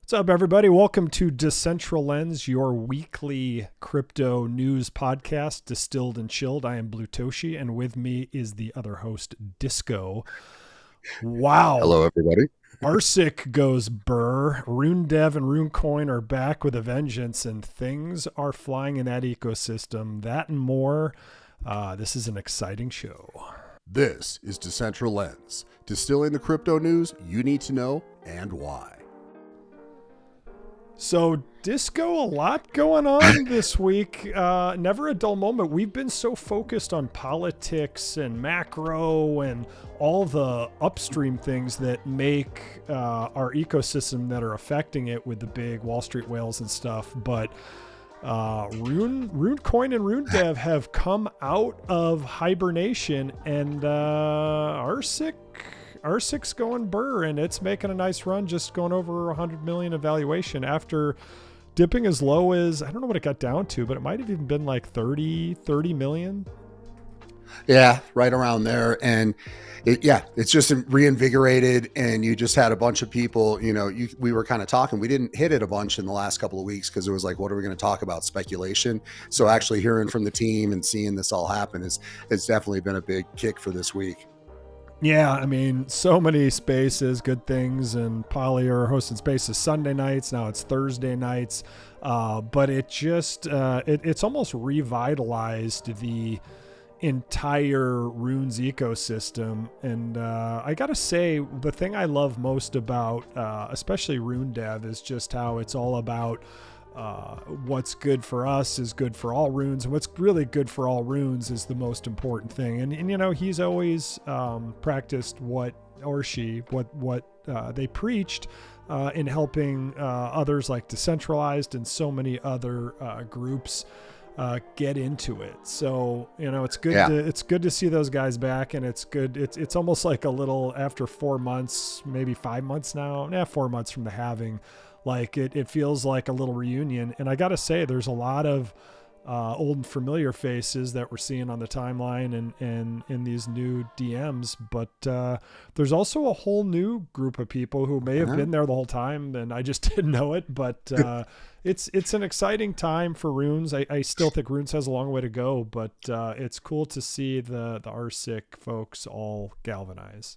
What's up, everybody? Welcome to Decentral Lens, your weekly crypto news podcast, distilled and chilled. I am Blutoshi, and with me is the other host, Disco. Wow. Hello, everybody. RSIC goes burr. Rune Dev and Rune Coin are back with a vengeance, and things are flying in that ecosystem. That and more. This is an exciting show. This is Decentral Lens, distilling the crypto news you need to know and why. So, Disco, a lot going on this week. Never a dull moment. We've been so focused on politics and macro and all the upstream things that make our ecosystem that are affecting it with the big Wall Street whales and stuff. But Rune Coin and Rune Dev have come out of hibernation, and RSIC's going burr, and it's making a nice run, just going over 100 million in valuation after dipping as low as, I don't know what it got down to, but it might have even been like 30 million. Yeah, right around there. And it's just reinvigorated. And you just had a bunch of people, we were kind of talking. We didn't hit it a bunch in the last couple of weeks because it was like, what are we going to talk about? Speculation. So actually hearing from the team and seeing this all happen has definitely been a big kick for this week. Yeah, I mean, so many spaces, good things, and Poly are hosting spaces Sunday nights. Now it's Thursday nights, but it just it's almost revitalized the entire Runes ecosystem. And I gotta say, the thing I love most about especially Rune Dev is just how it's all about what's good for us is good for all runes, and what's really good for all runes is the most important thing. And he's always practiced what they preached in helping others like Decentralized and so many other groups get into it. So it's good. Yeah. It's good to see those guys back, and it's good. It's almost like a little after 4 months, maybe 5 months now. 4 months from the halving. Like it feels like a little reunion. And I got to say, there's a lot of old and familiar faces that we're seeing on the timeline and in these new DMs. But there's also a whole new group of people who may have been there the whole time, and I just didn't know it. But it's an exciting time for Runes. I still think Runes has a long way to go, but it's cool to see the RSIC folks all galvanize.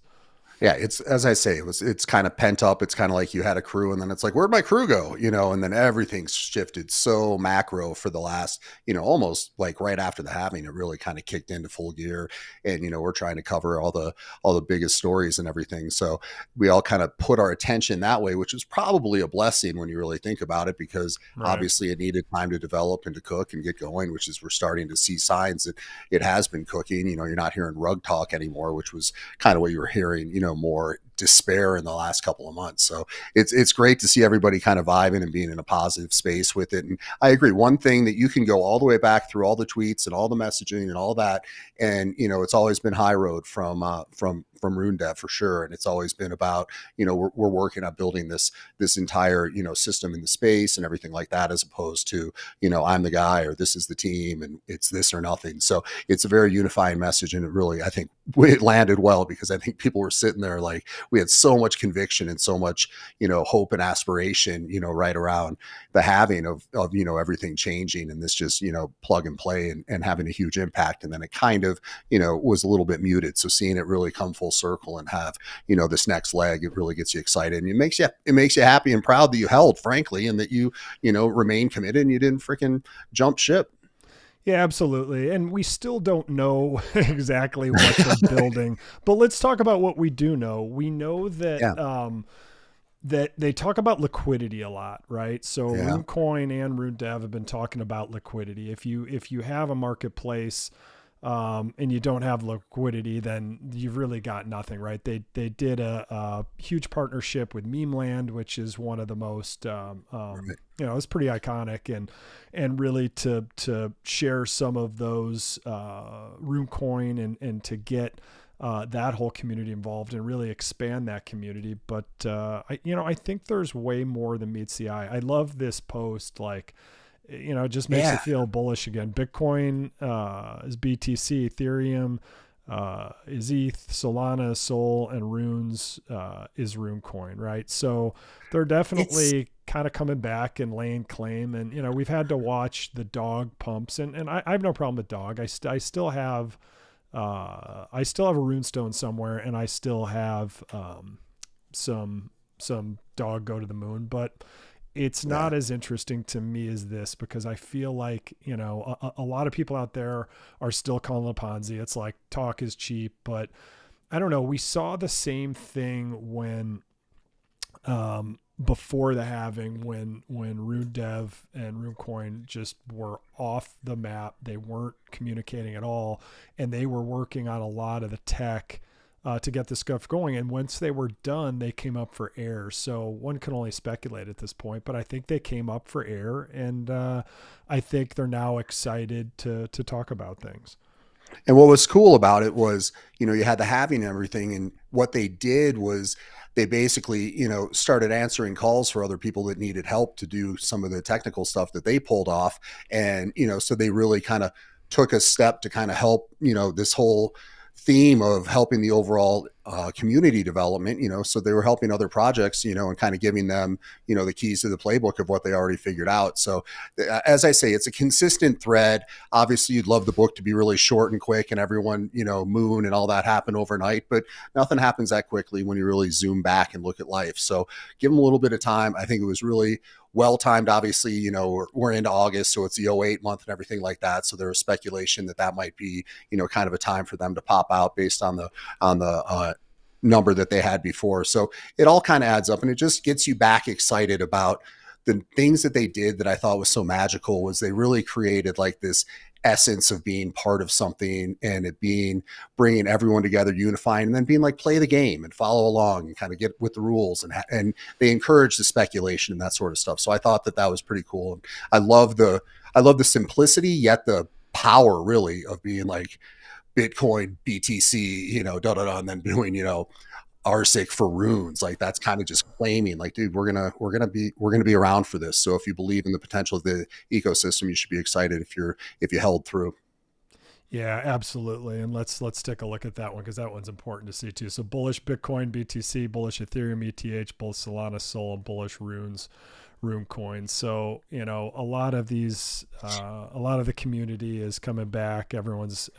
Yeah, it's, as I say, it's kind of pent up. It's kind of like you had a crew and then it's like, where'd my crew go? And then everything's shifted so macro for the last, almost like right after the halving, it really kind of kicked into full gear. And, we're trying to cover all the biggest stories and everything. So we all kind of put our attention that way, which is probably a blessing when you really think about it, because obviously it needed time to develop and to cook and get going, which is we're starting to see signs that it has been cooking. You're not hearing rug talk anymore, which was kind of what you were hearing, more despair in the last couple of months. So it's great to see everybody kind of vibing and being in a positive space with it. And I agree. One thing that you can go all the way back through all the tweets and all the messaging and all that, and it's always been high road from Rune Dev for sure. And it's always been about, we're working on building this entire, system in the space and everything like that, as opposed to, I'm the guy or this is the team and it's this or nothing. So it's a very unifying message. And it really, I think it landed well, because I think people were sitting there like, we had so much conviction and so much, hope and aspiration, right around the halving of everything changing, and this just, plug and play and having a huge impact. And then it kind of, was a little bit muted. So seeing it really come full circle and have, this next leg, it really gets you excited, and it makes you happy and proud that you held, frankly, and that you remain committed and you didn't freaking jump ship. Yeah, absolutely. And we still don't know exactly what they're building, but let's talk about what we do know. We know that, that they talk about liquidity a lot, right? So Rune Coin and Rune Dev have been talking about liquidity. If you have a marketplace, and you don't have liquidity, then you've really got nothing, right? They did a huge partnership with Meme Land, which is one of the most, it's pretty iconic, and really to share some of those Rune Coin and to get that whole community involved and really expand that community. But I think there's way more than meets the eye. I love this post, like, it just makes it feel bullish again. Bitcoin is BTC, Ethereum is ETH, Solana, Sol, and Runes is Rune Coin, right? So they're definitely kind of coming back and laying claim. And, we've had to watch the dog pumps, and I have no problem with dog. I still have a runestone somewhere, and I still have some dog go to the moon, but it's not as interesting to me as this, because I feel like, a lot of people out there are still calling it a Ponzi. It's like talk is cheap, but I don't know. We saw the same thing when, before the halving, when Rune Dev and RuneCoin just were off the map. They weren't communicating at all, and they were working on a lot of the tech to get this stuff going. And once they were done, they came up for air. So one can only speculate at this point, but I think they came up for air, and I think they're now excited to talk about things. And what was cool about it was, you had the halving and everything. And what they did was they basically, started answering calls for other people that needed help to do some of the technical stuff that they pulled off. And, so they really kind of took a step to kind of help, this whole theme of helping the overall community development, so they were helping other projects, and kind of giving them, the keys to the playbook of what they already figured out. So as I say, it's a consistent thread. Obviously, you'd love the book to be really short and quick and everyone, moon and all that happen overnight, but nothing happens that quickly when you really zoom back and look at life. So give them a little bit of time. I think it was really well-timed. Obviously, we're into August, so it's the '08 month and everything like that. So there was speculation that might be, kind of a time for them to pop out based on the number that they had before. So it all kind of adds up, and it just gets you back excited about the things that they did that I thought was so magical. Was they really created like this essence of being part of something, and it being bringing everyone together, unifying, and then being like, play the game and follow along and kind of get with the rules. And they encourage the speculation and that sort of stuff. So I thought that was pretty cool. And I love the simplicity, yet the power really of being like Bitcoin, BTC, and then doing, RSIC for runes. Like that's kind of just claiming like, dude, we're gonna be around for this. So if you believe in the potential of the ecosystem, you should be excited if you held through. Yeah, absolutely. And let's take a look at that one, because that one's important to see too. So bullish Bitcoin BTC, bullish Ethereum ETH, bullish Solana Sol, and bullish Rune coins. So, a lot of these, a lot of the community is coming back. Everyone's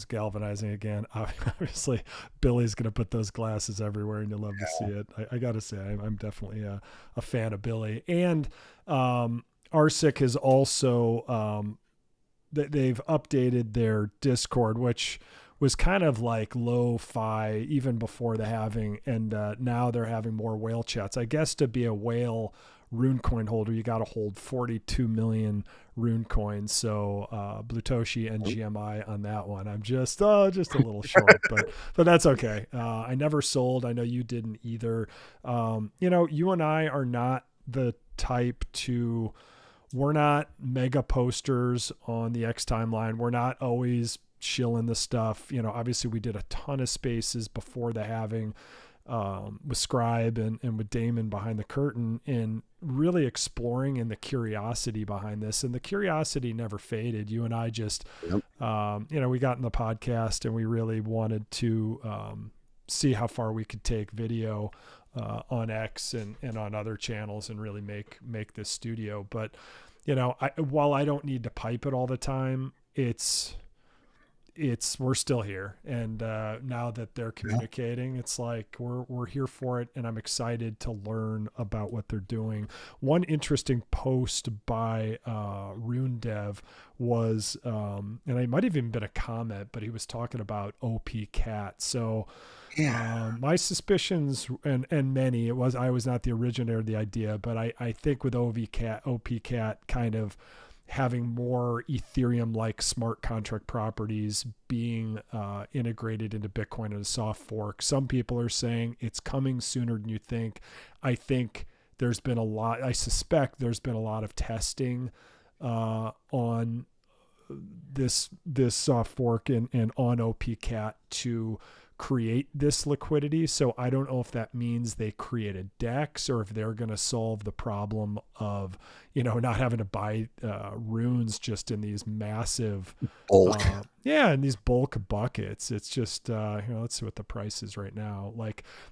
galvanizing again. Obviously, Billy's going to put those glasses everywhere, and you'll love to see it. I got to say, I'm definitely a fan of Billy. And RSIC has also, they've updated their Discord, which was kind of like lo-fi even before the halving. And now they're having more whale chats. I guess to be a whale RuneCoin holder, you got to hold 42 million Rune coins. So Blutoshi and GMI on that one. I'm just a little short, but that's okay. I never sold. I know you didn't either. You and I are not the type to. We're not mega posters on the X timeline. We're not always shilling the stuff. Obviously we did a ton of spaces before the halving with Scribe and with Damon behind the curtain, and really exploring and the curiosity behind this. And the curiosity never faded. You and I just, we got in the podcast and we really wanted to see how far we could take video on X and on other channels and really make this studio. But, while I don't need to pipe it all the time, we're still here. And now that they're communicating, it's like we're here for it, and I'm excited to learn about what they're doing. One interesting post by Rune Dev was, and it might have even been a comment, but he was talking about OP Cat. So my suspicions, and many, I was not the originator of the idea, but I think with OP Cat kind of having more Ethereum-like smart contract properties being integrated into Bitcoin in a soft fork. Some people are saying it's coming sooner than you think. I think I suspect there's been a lot of testing on this soft fork and on OPCat to create this liquidity. So I don't know if that means they created DEX, or if they're going to solve the problem of, not having to buy runes just in these massive bulk. In these bulk buckets. It's just, let's see what the price is right now.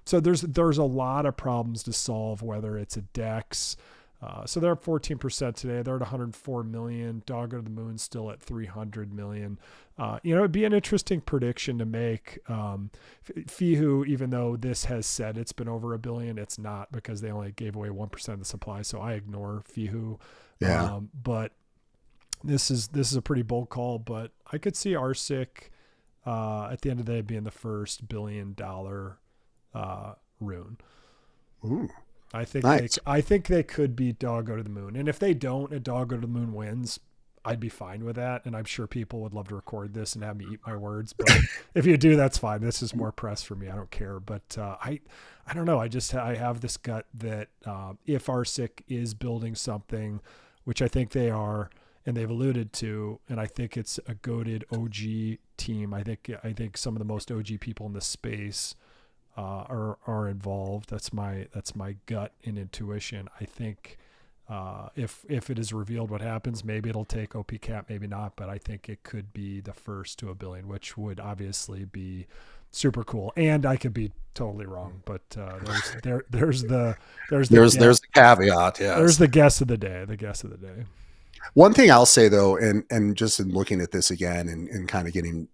So there's a lot of problems to solve, whether it's a DEX, So they're up 14% today. They're at 104 million. Dog to the Moon still at 300 million. It'd be an interesting prediction to make. FIHU, even though this has said it's been over a billion, it's not, because they only gave away 1% of the supply. So I ignore FIHU. Yeah. But this is a pretty bold call. But I could see RSIC at the end of the day being the first $1 billion Rune. Ooh. I think Nice. I think they could beat Doggo to the Moon. And if they don't, and Doggo to the Moon wins, I'd be fine with that. And I'm sure people would love to record this and have me eat my words. But if you do, that's fine. This is more press for me. I don't care. But I don't know. I have this gut that if RSIC is building something, which I think they are, and they've alluded to, and I think it's a goated OG team. I think some of the most OG people in the space are involved. That's my gut and intuition. I think if it is revealed what happens, maybe it'll take OP cap, maybe not, but I think it could be the first to $1 billion, which would obviously be super cool. And I could be totally wrong, but there's the caveat. Yes. There's the guess of the day. The guess of the day. One thing I'll say though, and just in looking at this again and kind of getting,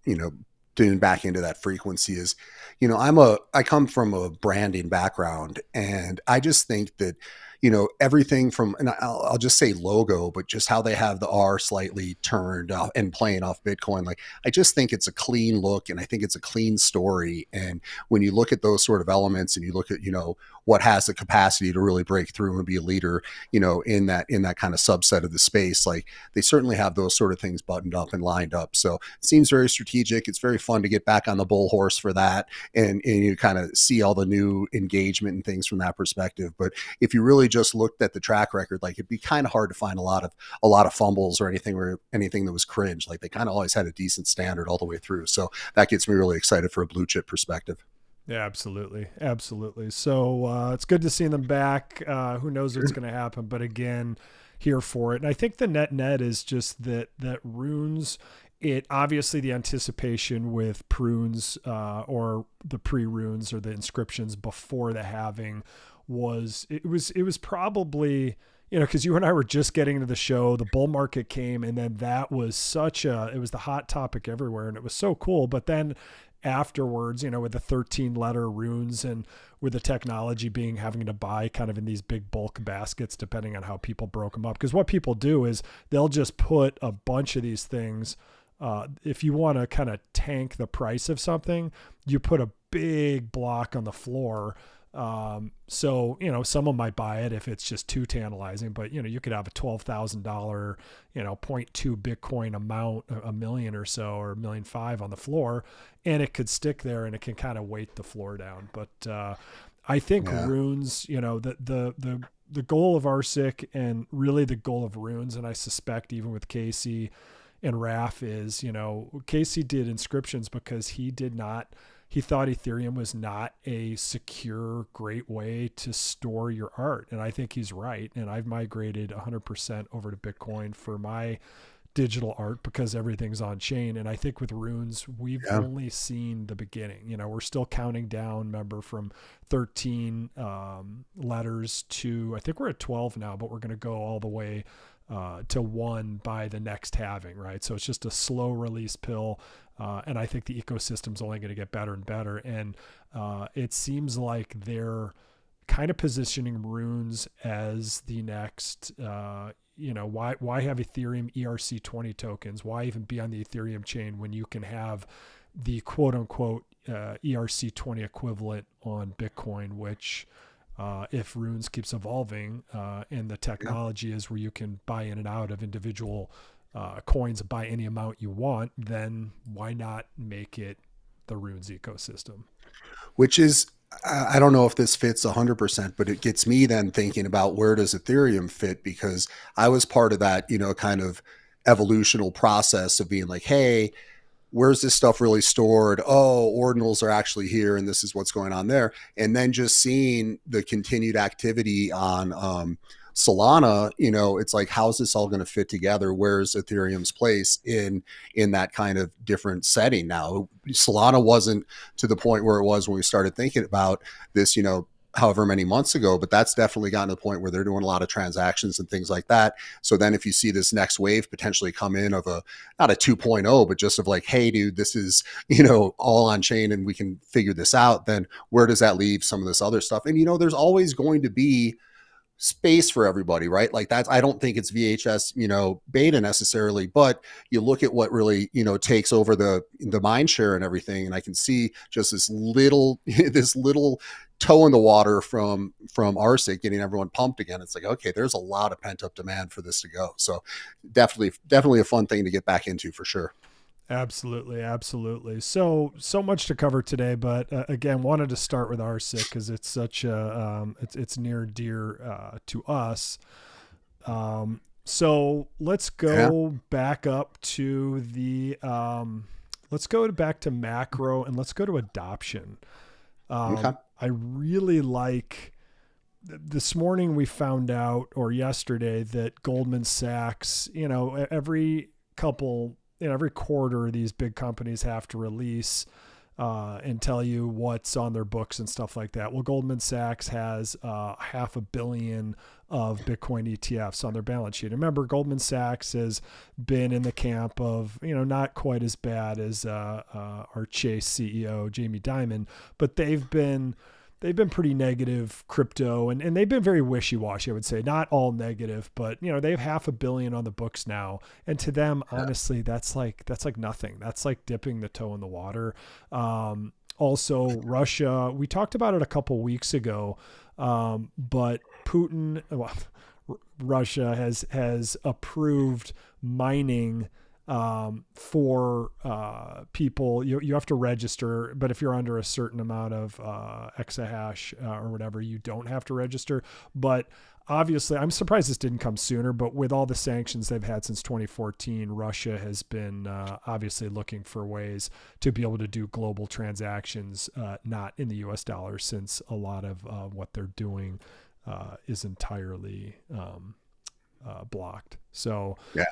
tuning back into that frequency is, I come from a branding background, and I just think that, everything from, and I'll just say logo, but just how they have the R slightly turned off and playing off Bitcoin. Like, I just think it's a clean look, and I think it's a clean story. And when you look at those sort of elements and you look at, what has the capacity to really break through and be a leader, in that kind of subset of the space, like, they certainly have those sort of things buttoned up and lined up. So it seems very strategic. It's very fun to get back on the bull horse for that. And you kind of see all the new engagement and things from that perspective. But if you really just looked at the track record, like, it'd be kind of hard to find a lot of fumbles or anything that was cringe. Like, they kind of always had a decent standard all the way through. So that gets me really excited for a blue chip perspective. Yeah, absolutely. Absolutely. So it's good to see them back. Who knows what's going to happen, but again, here for it. And I think the net is just that Runes, it obviously the anticipation with prunes or the pre-runes or the inscriptions before the halving was probably, because you and I were just getting into the show, the bull market came, and then that was it was the hot topic everywhere, and it was so cool. But then afterwards, with the 13 letter runes and with the technology having to buy kind of in these big bulk baskets, depending on how people broke them up. Because what people do is they'll just put a bunch of these things. If you want to kind of tank the price of something, you put a big block on the floor. So, someone might buy it if it's just too tantalizing, but you could have a $12,000, 0.2 Bitcoin amount, $1 million or so, or $1.5 million on the floor, and it could stick there and it can kind of weight the floor down. But, I think runes, the goal of RSIC and really the goal of runes, and I suspect even with Casey and Raf is, Casey did inscriptions because he thought Ethereum was not a secure, great way to store your art. And I think he's right. And I've migrated 100% over to Bitcoin for my digital art because everything's on chain. And I think with runes, we've only seen the beginning. We're still counting down, remember, from 13 letters to, I think we're at 12 now, but we're going to go all the way to 1 by the next halving, right? So it's just a slow release pill. And I think the ecosystem's only going to get better and better. And it seems like they're kind of positioning runes as the next, why have Ethereum ERC20 tokens? Why even be on the Ethereum chain when you can have the quote unquote ERC20 equivalent on Bitcoin, which if runes keeps evolving and the technology is where you can buy in and out of individual coins, buy any amount you want, then why not make it the runes ecosystem? Which is, I don't know if this fits 100%, but it gets me then thinking about where does Ethereum fit? Because I was part of that, kind of evolutional process of being like, hey, where's this stuff really stored? Oh, ordinals are actually here, and this is what's going on there. And then just seeing the continued activity on Solana, it's like, how's this all going to fit together? Where's Ethereum's place in that kind of different setting now? Solana wasn't to the point where it was when we started thinking about this, however many months ago, but that's definitely gotten to the point where they're doing a lot of transactions and things like that. So then if you see this next wave potentially come in of not a 2.0, but just of like, hey, dude, this is, all on chain and we can figure this out, then where does that leave some of this other stuff? And, there's always going to be space for everybody, right? Like that's, I don't think it's VHS, beta necessarily, but you look at what really, takes over the mind share and everything. And I can see just this little, this little toe in the water from RSIC getting everyone pumped again. It's like, okay, there's a lot of pent up demand for this to go. So definitely a fun thing to get back into for sure. Absolutely. So much to cover today, but again, wanted to start with RSIC because it's such a it's near and dear to us. So let's go back up to the let's go back to macro and let's go to adoption. Okay. I really like. This morning we found out, or yesterday, that Goldman Sachs, every quarter, these big companies have to release and tell you what's on their books and stuff like that. Well, Goldman Sachs has $500 million of Bitcoin ETFs on their balance sheet. Remember, Goldman Sachs has been in the camp of, not quite as bad as our Chase CEO, Jamie Dimon, but they've been pretty negative crypto and they've been very wishy-washy, I would say. Not all negative, but they have $500 million on the books now. And to them, honestly, that's like nothing. That's like dipping the toe in the water. Also Russia, we talked about it a couple weeks ago. But Russia has approved mining for people. You have to register, but if you're under a certain amount of exahash or whatever, you don't have to register. But obviously, I'm surprised this didn't come sooner, but with all the sanctions they've had since 2014, Russia has been obviously looking for ways to be able to do global transactions, not in the US dollar, since a lot of what they're doing is entirely blocked. So yeah.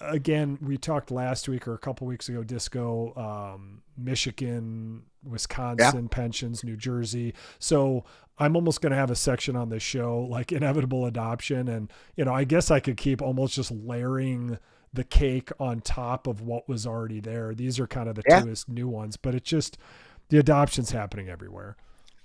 Again, we talked last week or a couple weeks ago, Disco, Michigan, Wisconsin, pensions, New Jersey. So I'm almost going to have a section on this show, like inevitable adoption. And, I guess I could keep almost just layering the cake on top of what was already there. These are kind of the two new ones, but it's just the adoption's happening everywhere.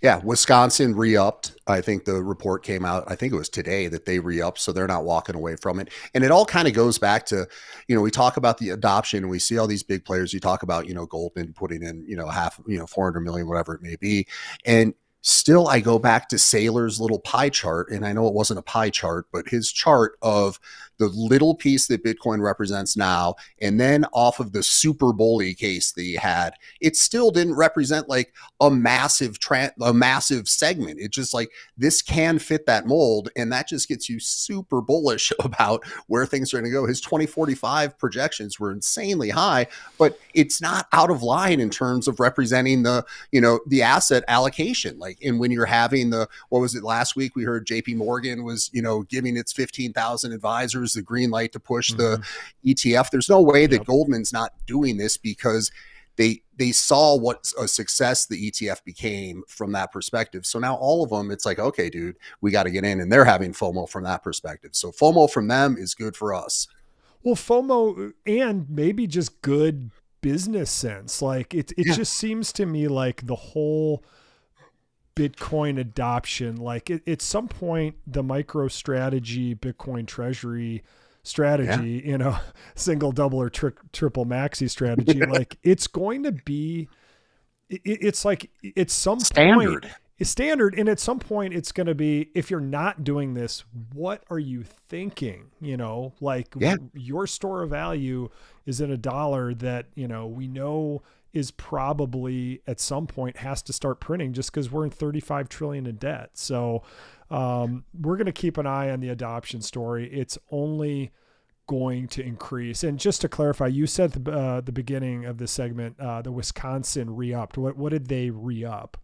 Yeah, Wisconsin re-upped. I think the report came out, I think it was today, that they re-upped, so they're not walking away from it. And it all kind of goes back to, we talk about the adoption and we see all these big players. You talk about, Goldman putting in, 400 million, whatever it may be. And still, I go back to Saylor's little pie chart, and I know it wasn't a pie chart, but his chart of the little piece that Bitcoin represents now, and then off of the super bully case that he had, it still didn't represent like a massive segment. It's just like, this can fit that mold, and that just gets you super bullish about where things are going to go. His 2045 projections were insanely high, but it's not out of line in terms of representing the asset allocation. Like, and when you're having what was it last week? We heard JP Morgan was, giving its 15,000 advisors the green light to push the ETF. There's no way that Goldman's not doing this, because they saw what a success the ETF became from that perspective. So now all of them, it's like, okay, dude, we got to get in, and they're having FOMO from that perspective. So FOMO from them is good for us. Well, FOMO and maybe just good business sense. Like it just seems to me like the whole Bitcoin adoption, like at some point, the MicroStrategy Bitcoin Treasury strategy, single, double, or triple maxi strategy, like it's going to be, it's like at some point, it's standard. And at some point it's going to be, if you're not doing this, what are you thinking? Your store of value is in $1 that, we know is probably at some point has to start printing, just because we're in 35 trillion in debt. So we're going to keep an eye on the adoption story. It's only going to increase. And just to clarify, you said the beginning of the segment, the Wisconsin re-upped. What did they re-up?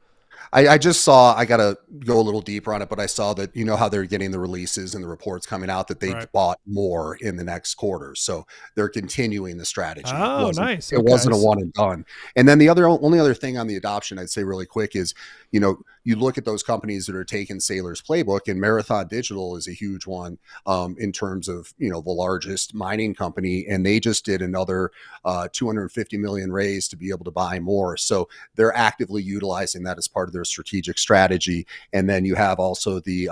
I just saw, I got to go a little deeper on it, but I saw that, you know, how they're getting the releases and the reports coming out that they Right. bought more in the next quarter. So they're continuing the strategy. Oh, nice. It Okay. wasn't a one and done. And then the only other thing on the adoption I'd say really quick is, you know, you look at those companies that are taking Saylor's playbook, and Marathon Digital is a huge one in terms of, you know, the largest mining company. And they just did another 250 million raise to be able to buy more. So they're actively utilizing that as part of their strategic strategy. And then you have also the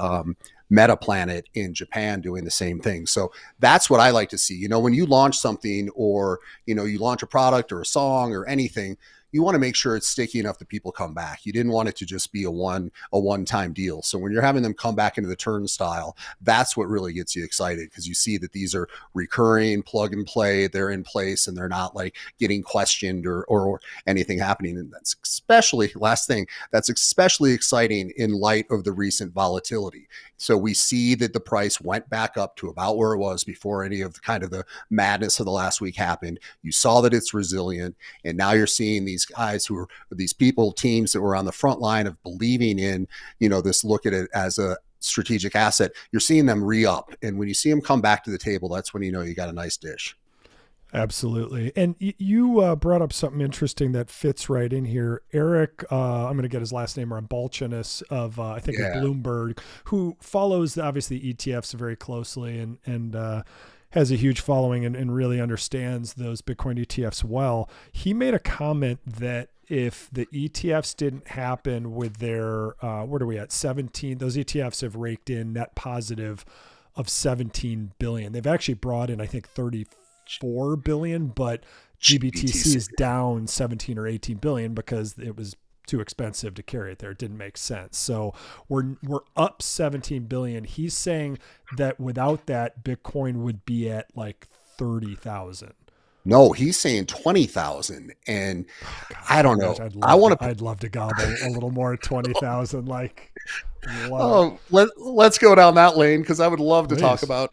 Meta Planet in Japan doing the same thing. So that's what I like to see. You know, when you launch something, or, you know, you launch a product or a song or anything, you want to make sure it's sticky enough that people come back. You didn't want it to just be a one-time deal. So when you're having them come back into the turnstile, that's what really gets you excited, because you see that these are recurring, plug and play, they're in place, and they're not like getting questioned or anything happening. And that's especially, last thing, that's especially exciting in light of the recent volatility. So we see that the price went back up to about where it was before any of the kind of the madness of the last week happened. You saw that it's resilient, and now you're seeing these guys who are these people, teams that were on the front line of believing in, you know, this, look at it as a strategic asset. You're seeing them re-up, and when you see them come back to the table, that's when you know you got a nice dish. Absolutely. And you brought up something interesting that fits right in here. Eric, I'm going to get his last name wrong, Balchunas of, I think, of Bloomberg, who follows obviously ETFs very closely and has a huge following and really understands those Bitcoin ETFs well. He made a comment that if the ETFs didn't happen with their, what are we at, 17, those ETFs have raked in net positive of 17 billion. They've actually brought in, I think, 34 billion, but GBTC is down 17 or 18 billion because it was too expensive to carry it there. It didn't make sense. So we're up 17 billion. He's saying that without that, Bitcoin would be at like 30,000. No, he's saying 20,000. And I don't know. I'd love to gobble a little more at 20,000. Like, let's go down that lane, because I would love to talk Please. about.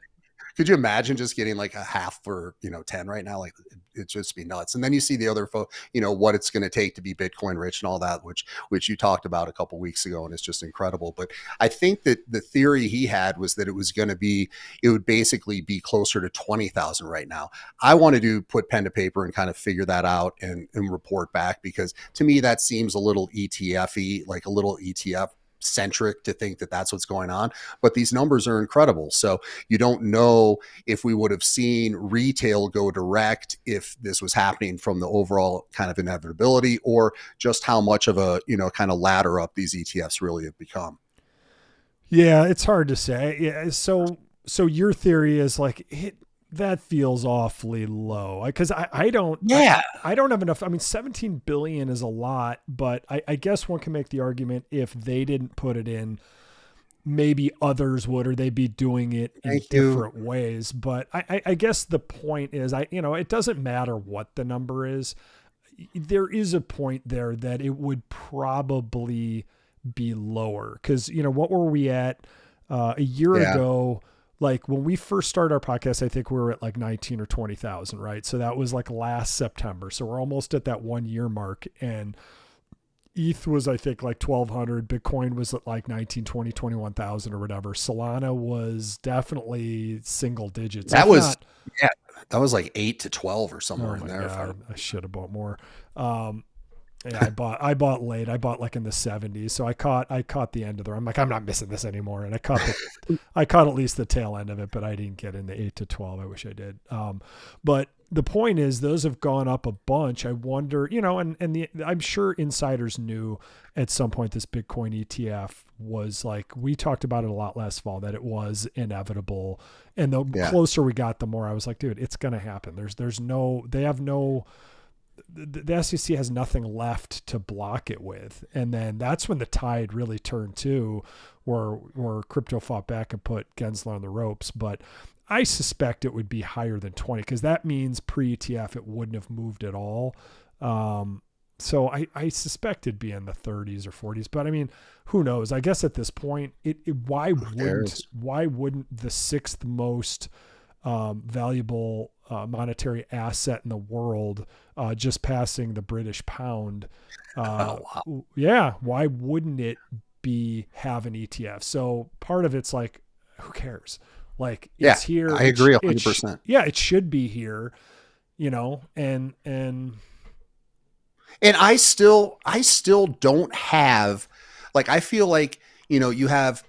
Could you imagine just getting like a half for, you know, 10 right now? Like, it'd just be nuts. And then you see the other, you know, what it's going to take to be Bitcoin rich and all that, which you talked about a couple weeks ago, and it's just incredible. But I think that the theory he had was that it would basically be closer to 20,000 right now. I wanted to put pen to paper and kind of figure that out and report back, because to me, that seems a little ETF-y, like a little ETF centric to think that that's what's going on. But these numbers are incredible. So you don't know if we would have seen retail go direct if this was happening from the overall kind of inevitability, or just how much of a, you know, kind of ladder up these ETFs really have become. Yeah, it's hard to say. Yeah, so your theory is like that feels awfully low, because I don't I don't have enough. I mean, 17 billion is a lot, but I guess one can make the argument if they didn't put it in, maybe others would, or they'd be doing it in different ways. But I guess the point is, it doesn't matter what the number is. There is a point there that it would probably be lower, because, what were we at a year ago? Like when we first started our podcast, I think we were at like 19 or 20,000, right? So that was like last September. So we're almost at that 1 year mark, and ETH was, I think, like 1,200. Bitcoin was at like 19, 20, 21,000 or whatever. Solana was definitely single digits. That was like 8 to 12 or somewhere in there. God, I should have bought more. Yeah, I bought late. I bought like in the 70s. So I caught the end of the, I'm like, I'm not missing this anymore. And I caught at least the tail end of it, but I didn't get in the 8 to 12. I wish I did. But the point is, those have gone up a bunch. I wonder, I'm sure insiders knew at some point this Bitcoin ETF was, like, we talked about it a lot last fall, that it was inevitable. And the closer we got, the more I was like, dude, it's going to happen. The SEC has nothing left to block it with. And then that's when the tide really turned too, where crypto fought back and put Gensler on the ropes. But I suspect it would be higher than 20, because that means pre-ETF it wouldn't have moved at all. So I suspect it'd be in the 30s or 40s. But I mean, who knows? I guess at this point, why wouldn't the sixth most valuable monetary asset in the world, just passing the British pound. Oh, wow. Yeah, why wouldn't it have an ETF? So part of it's like, who cares? Like Yeah, it's here. I agree 100%. Yeah, it should be here, and I still don't have, like, I feel like, you have,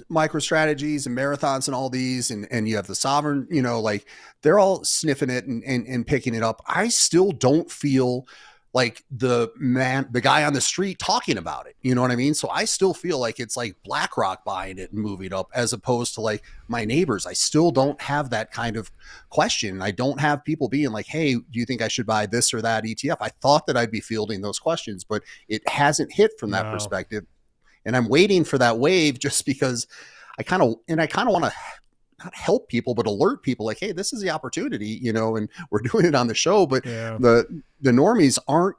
micro strategies and marathons and all these, and you have the sovereign, like they're all sniffing it and picking it up. I still don't feel like the guy on the street talking about it. You know what I mean? So I still feel like it's like BlackRock buying it and moving it up, as opposed to like my neighbors. I still don't have that kind of question. I don't have people being like, hey, do you think I should buy this or that ETF? I thought that I'd be fielding those questions, but it hasn't hit from that no. perspective. And I'm waiting for that wave, just because I kind of want to not help people, but alert people like, hey, this is the opportunity, and we're doing it on the show. But Yeah. the normies aren't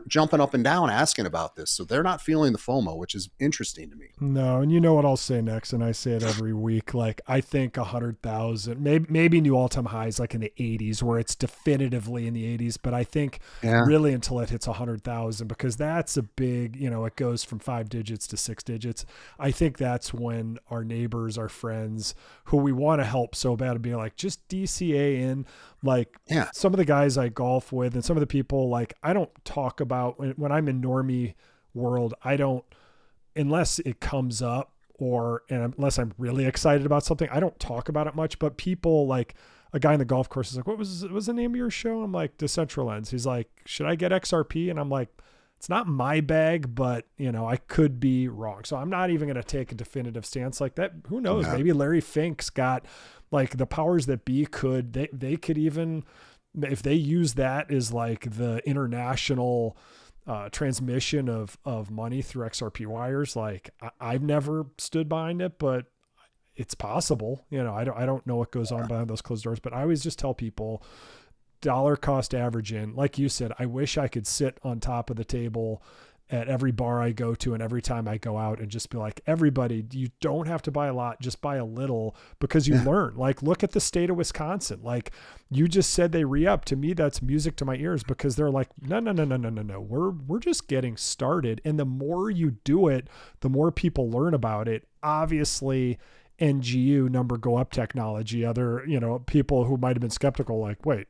jumping up and down asking about this. So they're not feeling the FOMO, which is interesting to me. No, and you know what I'll say next, and I say it every week. Like I think 100,000, maybe new all-time highs like in the 80s, where it's definitively in the 80s. But I think really until it hits 100,000, because that's a big, it goes from 5 digits to 6 digits. I think that's when our neighbors, our friends, who we want to help so bad, to be like, just DCA in. Like some of the guys I golf with and some of the people, like I don't talk about when I'm in normie world, I don't, unless it comes up and unless I'm really excited about something, I don't talk about it much. But people, like a guy in the golf course is like, what was the name of your show? I'm like, Decentral. He's like, should I get XRP? And I'm like, it's not my bag, but I could be wrong. So I'm not even going to take a definitive stance like that. Who knows? Maybe Larry Fink's got like the powers that be they could even, if they use that as like the international transmission of money through XRP wires. Like I've never stood behind it, but it's possible. I don't know what goes on behind those closed doors, but I always just tell people dollar cost average in. Like you said, I wish I could sit on top of the table at every bar I go to and every time I go out and just be like, everybody, you don't have to buy a lot, just buy a little, because you learn. Like, look at the state of Wisconsin. Like you just said, they re-up. To me, that's music to my ears, because they're like, no. We're just getting started. And the more you do it, the more people learn about it. Obviously, NGU, number go up technology, other, people who might've been skeptical, like, wait,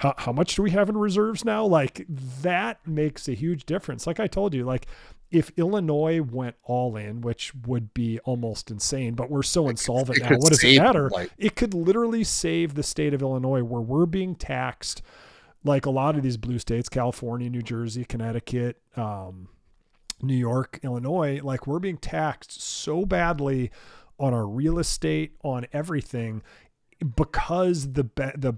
how much do we have in reserves now? Like that makes a huge difference. Like I told you, like if Illinois went all in, which would be almost insane, but we're so insolvent now. What does it matter? It could literally save the state of Illinois, where we're being taxed like a lot of these blue states, California, New Jersey, Connecticut, New York, Illinois. Like we're being taxed so badly on our real estate, on everything, because the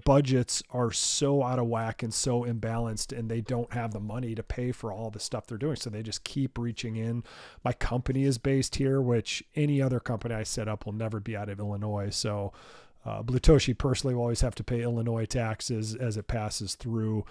budgets are so out of whack and so imbalanced, and they don't have the money to pay for all the stuff they're doing. So they just keep reaching in. My company is based here, which any other company I set up will never be out of Illinois. So Blutoshi personally will always have to pay Illinois taxes as it passes through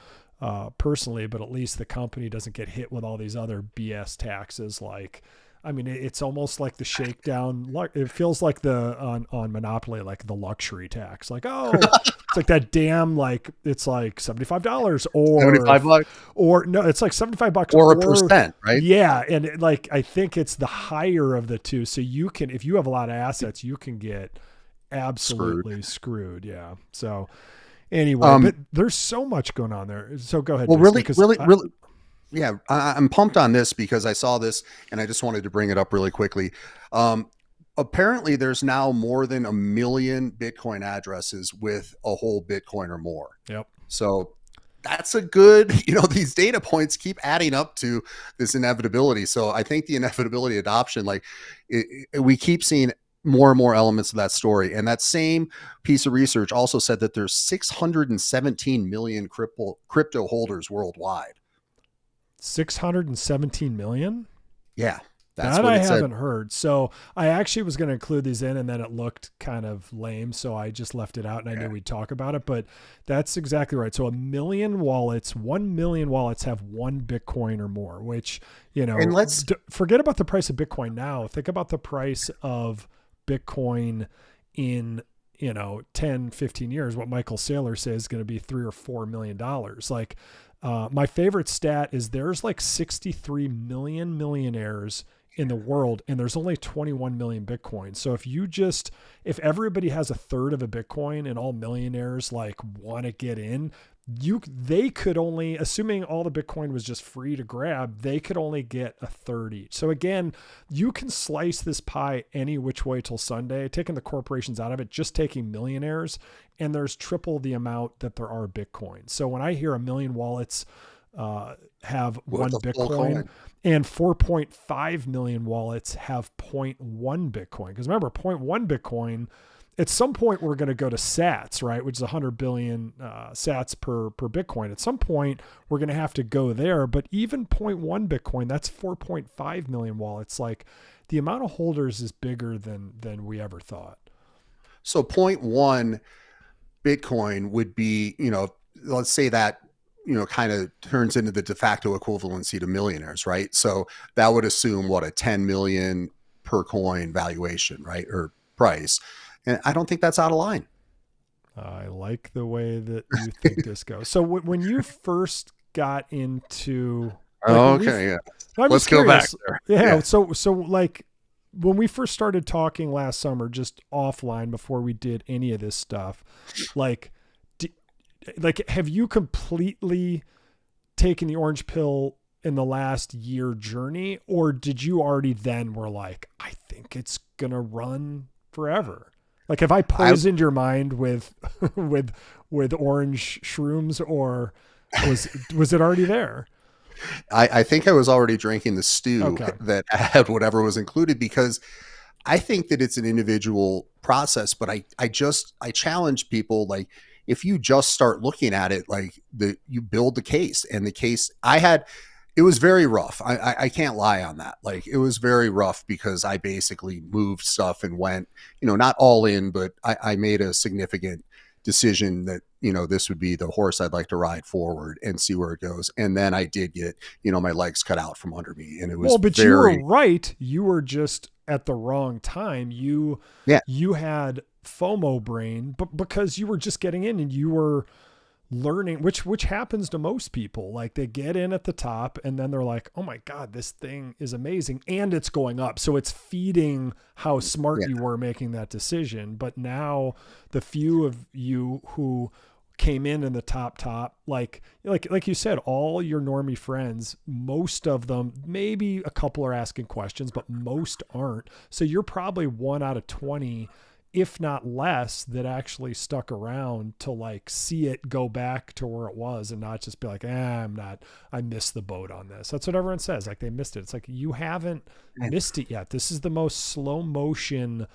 personally, but at least the company doesn't get hit with all these other BS taxes. Like, I mean, it's almost like the shakedown. It feels like on Monopoly, like the luxury tax. Like, oh, it's like that damn, like it's like $75 or $75, or no, it's like $75 or 1%, right? Yeah, and like I think it's the higher of the two. So you can, if you have a lot of assets, you can get absolutely screwed. Yeah. So anyway, but there's so much going on there. So go ahead. Well, really. Yeah, I'm pumped on this because I saw this and I just wanted to bring it up really quickly. Apparently, there's now more than 1 million Bitcoin addresses with a whole Bitcoin or more. Yep. So that's a good, these data points keep adding up to this inevitability. So I think the inevitability adoption, like we keep seeing more and more elements of that story. And that same piece of research also said that there's 617 million crypto holders worldwide. 617 million? Yeah. That's that what I haven't heard. So I actually was going to include these in, and then it looked kind of lame, so I just left it out, and I knew we'd talk about it. But that's exactly right. So 1 million wallets have 1 Bitcoin or more, which, and let's forget about the price of Bitcoin now. Think about the price of Bitcoin in 10, 15 years, what Michael Saylor says is going to be $3 or $4 million. Like, my favorite stat is there's like 63 million millionaires in the world, and there's only 21 million Bitcoin. So if everybody has a third of a Bitcoin and all millionaires like want to get in, they could only, assuming all the Bitcoin was just free to grab, they could only get a third each. So again, you can slice this pie any which way till Sunday, taking the corporations out of it, just taking millionaires, and there's triple the amount that there are Bitcoin. So when I hear 1 million wallets have one Bitcoin and 4.5 million wallets have 0.1 Bitcoin, because remember, 0.1 Bitcoin, at some point we're going to go to sats, right? Which is 100 billion sats per Bitcoin. At some point we're going to have to go there, but even 0.1 Bitcoin, that's 4.5 million wallets. Like, the amount of holders is bigger than we ever thought. So 0.1 Bitcoin would be, let's say that, kind of turns into the de facto equivalency to millionaires, right? So that would assume what, a 10 million per coin valuation, right? Or price. And I don't think that's out of line. I like the way that you think this goes. So when you first got into, yeah, let's go back there. Yeah. So like when we first started talking last summer, just offline before we did any of this stuff, like have you completely taken the orange pill in the last year journey, or did you already then were like, I think it's gonna run forever? Like, have I poisoned your mind with orange shrooms, or was it already there? I think I was already drinking the stew that had whatever was included, because I think that it's an individual process, but I challenge people, like, if you just start looking at it, like you build the case, and the case it was very rough. I can't lie on that. Like, it was very rough because I basically moved stuff and went, not all in, but I made a significant decision that, this would be the horse I'd like to ride forward and see where it goes. And then I did get, my legs cut out from under me, and it was you were right. You were just at the wrong time. You had FOMO brain, but because you were just getting in and you were learning, which happens to most people. Like, they get in at the top and then they're like, oh my God, this thing is amazing. And it's going up. So it's feeding how smart you were making that decision. But now the few of you who came in the top, like you said, all your normie friends, most of them, maybe a couple are asking questions, but most aren't. So you're probably 1 out of 20, if not less, that actually stuck around to like see it go back to where it was, and not just be like, I missed the boat on this. That's what everyone says. Like, they missed it. It's like, you haven't missed it yet. This is the most slow motion,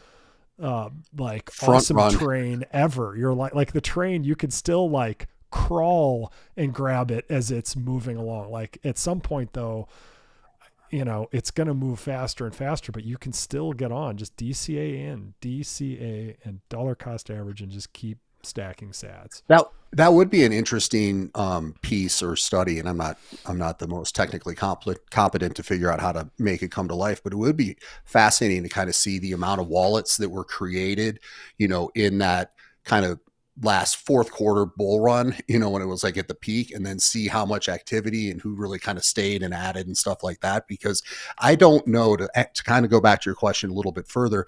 like front awesome run train ever. You're like the train, you could still like crawl and grab it as it's moving along. Like, at some point though, it's going to move faster and faster, but you can still get on. Just DCA and dollar cost average, and just keep stacking sats. That would be an interesting piece or study, and I'm not the most technically competent to figure out how to make it come to life, but it would be fascinating to kind of see the amount of wallets that were created, in that kind of last fourth quarter bull run, when it was like at the peak, and then see how much activity and who really kind of stayed and added and stuff like that. Because I don't know, to kind of go back to your question a little bit further,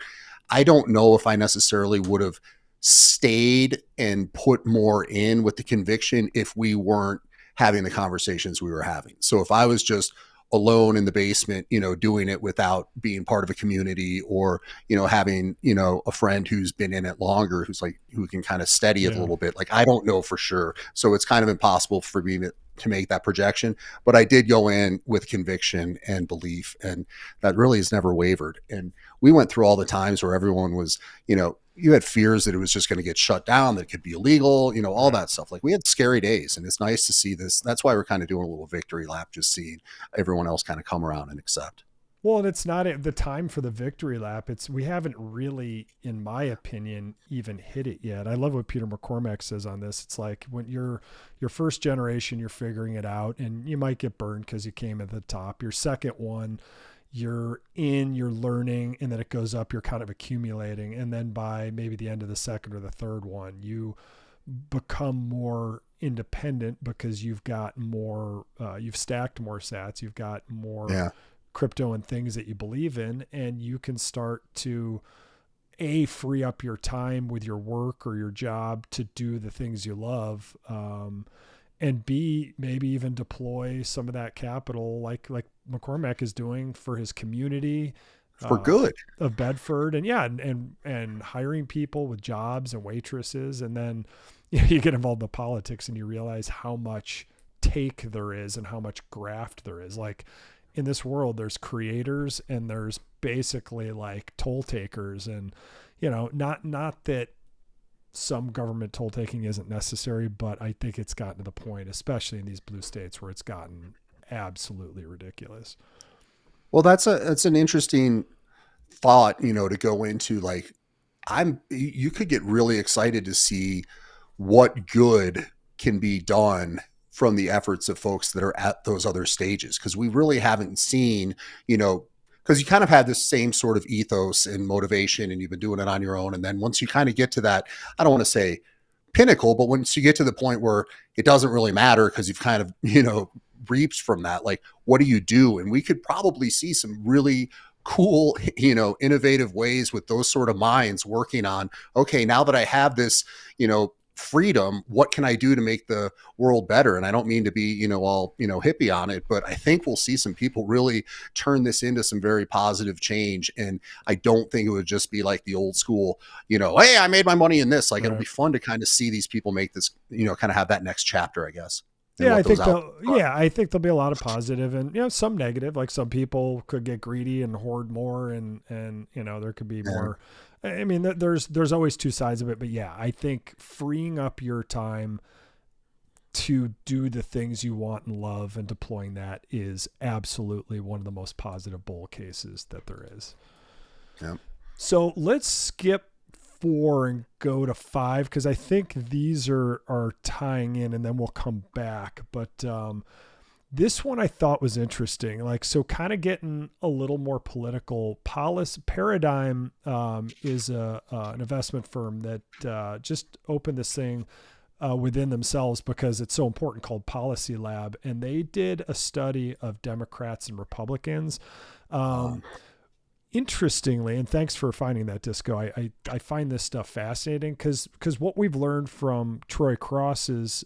I don't know if I necessarily would have stayed and put more in with the conviction if we weren't having the conversations we were having. So if I was just alone in the basement, doing it without being part of a community, or, having, a friend who's been in it longer, who can kind of steady it a little bit. Like, I don't know for sure. So it's kind of impossible for me to make that projection, but I did go in with conviction and belief, and that really has never wavered. And we went through all the times where everyone was, you had fears that it was just going to get shut down, that it could be illegal, all that stuff. Like, we had scary days, and it's nice to see this. That's why we're kind of doing a little victory lap, just seeing everyone else kind of come around and accept. Well, and it's not the time for the victory lap. We haven't really, in my opinion, even hit it yet. I love what Peter McCormack says on this. It's like, when you're your first generation, you're figuring it out, and you might get burned because you came at the top. Your second one, you're learning, and then it goes up, you're kind of accumulating. And then by maybe the end of the second or the third one, you become more independent because you've got more, you've stacked more sats, you've got more crypto and things that you believe in, and you can start to free up your time with your work or your job to do the things you love. And B, maybe even deploy some of that capital like McCormack is doing for his community for good of Bedford, and hiring people with jobs and waitresses. And then you get involved in politics and you realize how much take there is and how much graft there is. Like in this world, there's creators and there's basically like toll takers, and not that some government toll taking isn't necessary, but I think it's gotten to the point, especially in these blue states, where it's gotten absolutely ridiculous. Well, that's an interesting thought, to go into. Like, you could get really excited to see what good can be done from the efforts of folks that are at those other stages. Cause we really haven't seen, because you kind of had this same sort of ethos and motivation, and you've been doing it on your own. And then once you kind of get to that, I don't want to say pinnacle, but once you get to the point where it doesn't really matter because you've kind of, reaped from that, like, what do you do? And we could probably see some really cool, innovative ways with those sort of minds working on, okay, now that I have this, freedom, what can I do to make the world better? And I don't mean to be, all, hippie on it, but I think we'll see some people really turn this into some very positive change. And I don't think it would just be like the old school, hey, I made my money in this. Like, it'll be fun to kind of see these people make this, kind of have that next chapter, I guess. Yeah, I think I think there'll be a lot of positive and some negative. Like some people could get greedy and hoard more, and there could be more. I mean, there's always two sides of it, but yeah, I think freeing up your time to do the things you want and love and deploying that is absolutely one of the most positive bull cases that there is. Yeah. So let's skip 4 and go to 5, because I think these are tying in, and then we'll come back. But this one I thought was interesting. Like, so kind of getting a little more political. Paradigm is an investment firm that just opened this thing within themselves because it's so important, called Policy Lab. And they did a study of Democrats and Republicans. Interestingly, and thanks for finding that, Disco, I find this stuff fascinating because what we've learned from Troy Cross's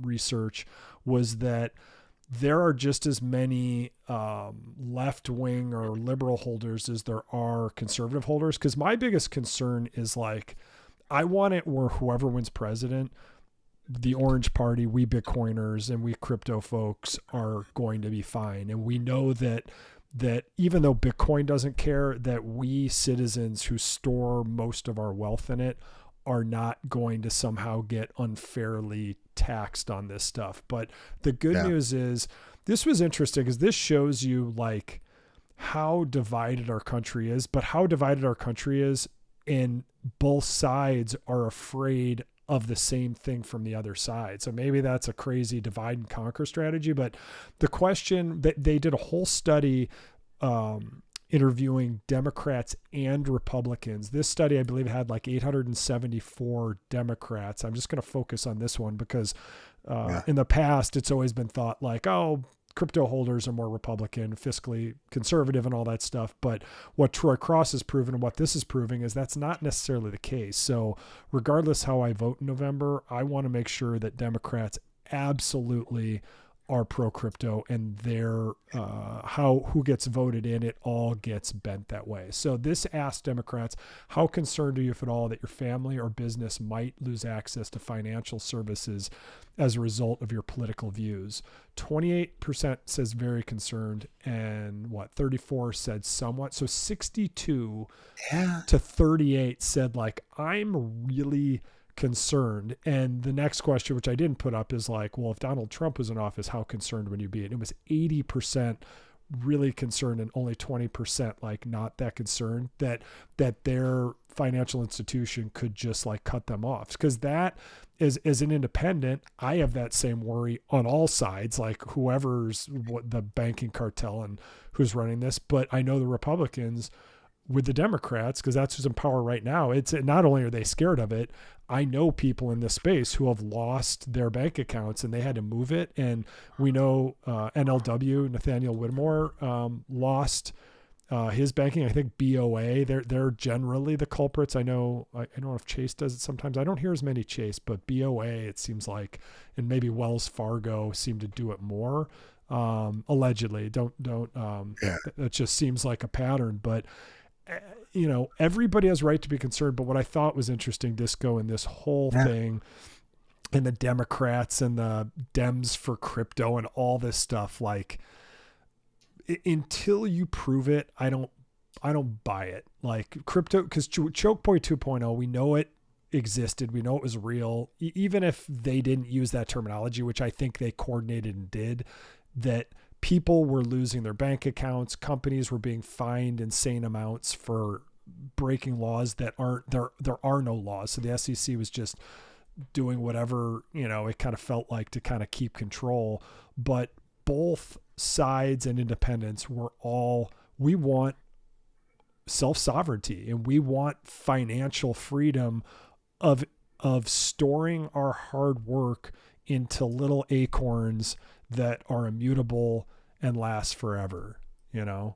research was that there are just as many left-wing or liberal holders as there are conservative holders. Because my biggest concern is, like, I want it where whoever wins president, the Orange Party, we Bitcoiners and we crypto folks are going to be fine. And we know that even though Bitcoin doesn't care, that we citizens who store most of our wealth in it are not going to somehow get unfairly taxed on this stuff. But the good news is, this was interesting because this shows you like how divided our country is, but how divided our country is, and both sides are afraid of the same thing from the other side. So maybe that's a crazy divide and conquer strategy, but the question that they did a whole study interviewing Democrats and Republicans. This study, I believe, had like 874 Democrats. I'm just going to focus on this one because in the past, it's always been thought like, oh, crypto holders are more Republican, fiscally conservative and all that stuff. But what Troy Cross has proven and what this is proving is that's not necessarily the case. So regardless how I vote in November, I want to make sure that Democrats absolutely are pro crypto, and their who gets voted in, it all gets bent that way. So this asked Democrats, how concerned are you, if at all, that your family or business might lose access to financial services as a result of your political views? 28% says very concerned, and 34 said somewhat. So 62 to 38 said, like, I'm really concerned. And the next question, which I didn't put up, is like, well, if Donald Trump was in office, how concerned would you be? And it was 80% really concerned and only 20% like not that concerned that their financial institution could just like cut them off. Because that is, as an independent, I have that same worry on all sides, like whoever's what the banking cartel and who's running this. But I know the Republicans with the Democrats, because that's who's in power right now. It's not only are they scared of it, I know people in this space who have lost their bank accounts and they had to move it. And we know NLW, Nathaniel Whittemore, lost his banking. I think BOA, they're generally the culprits. I don't know if Chase does it sometimes. I don't hear as many Chase, but BOA, it seems like, and maybe Wells Fargo seem to do it more. Allegedly, it just seems like a pattern. But you know, everybody has right to be concerned. But what I thought was interesting, Disco, in this whole thing, and the Democrats and the Dems for crypto and all this stuff, like, until you prove it, I don't buy it. Like crypto, because Choke Point 2.0, we know it existed, we know it was real, even if they didn't use that terminology, which I think they coordinated and did. That people were losing their bank accounts, companies were being fined insane amounts for breaking laws that aren't there. There are no laws. So the SEC was just doing whatever, you know, it kind of felt like to kind of keep control. But both sides and independents we want self-sovereignty and we want financial freedom of storing our hard work into little acorns that are immutable and last forever, you know?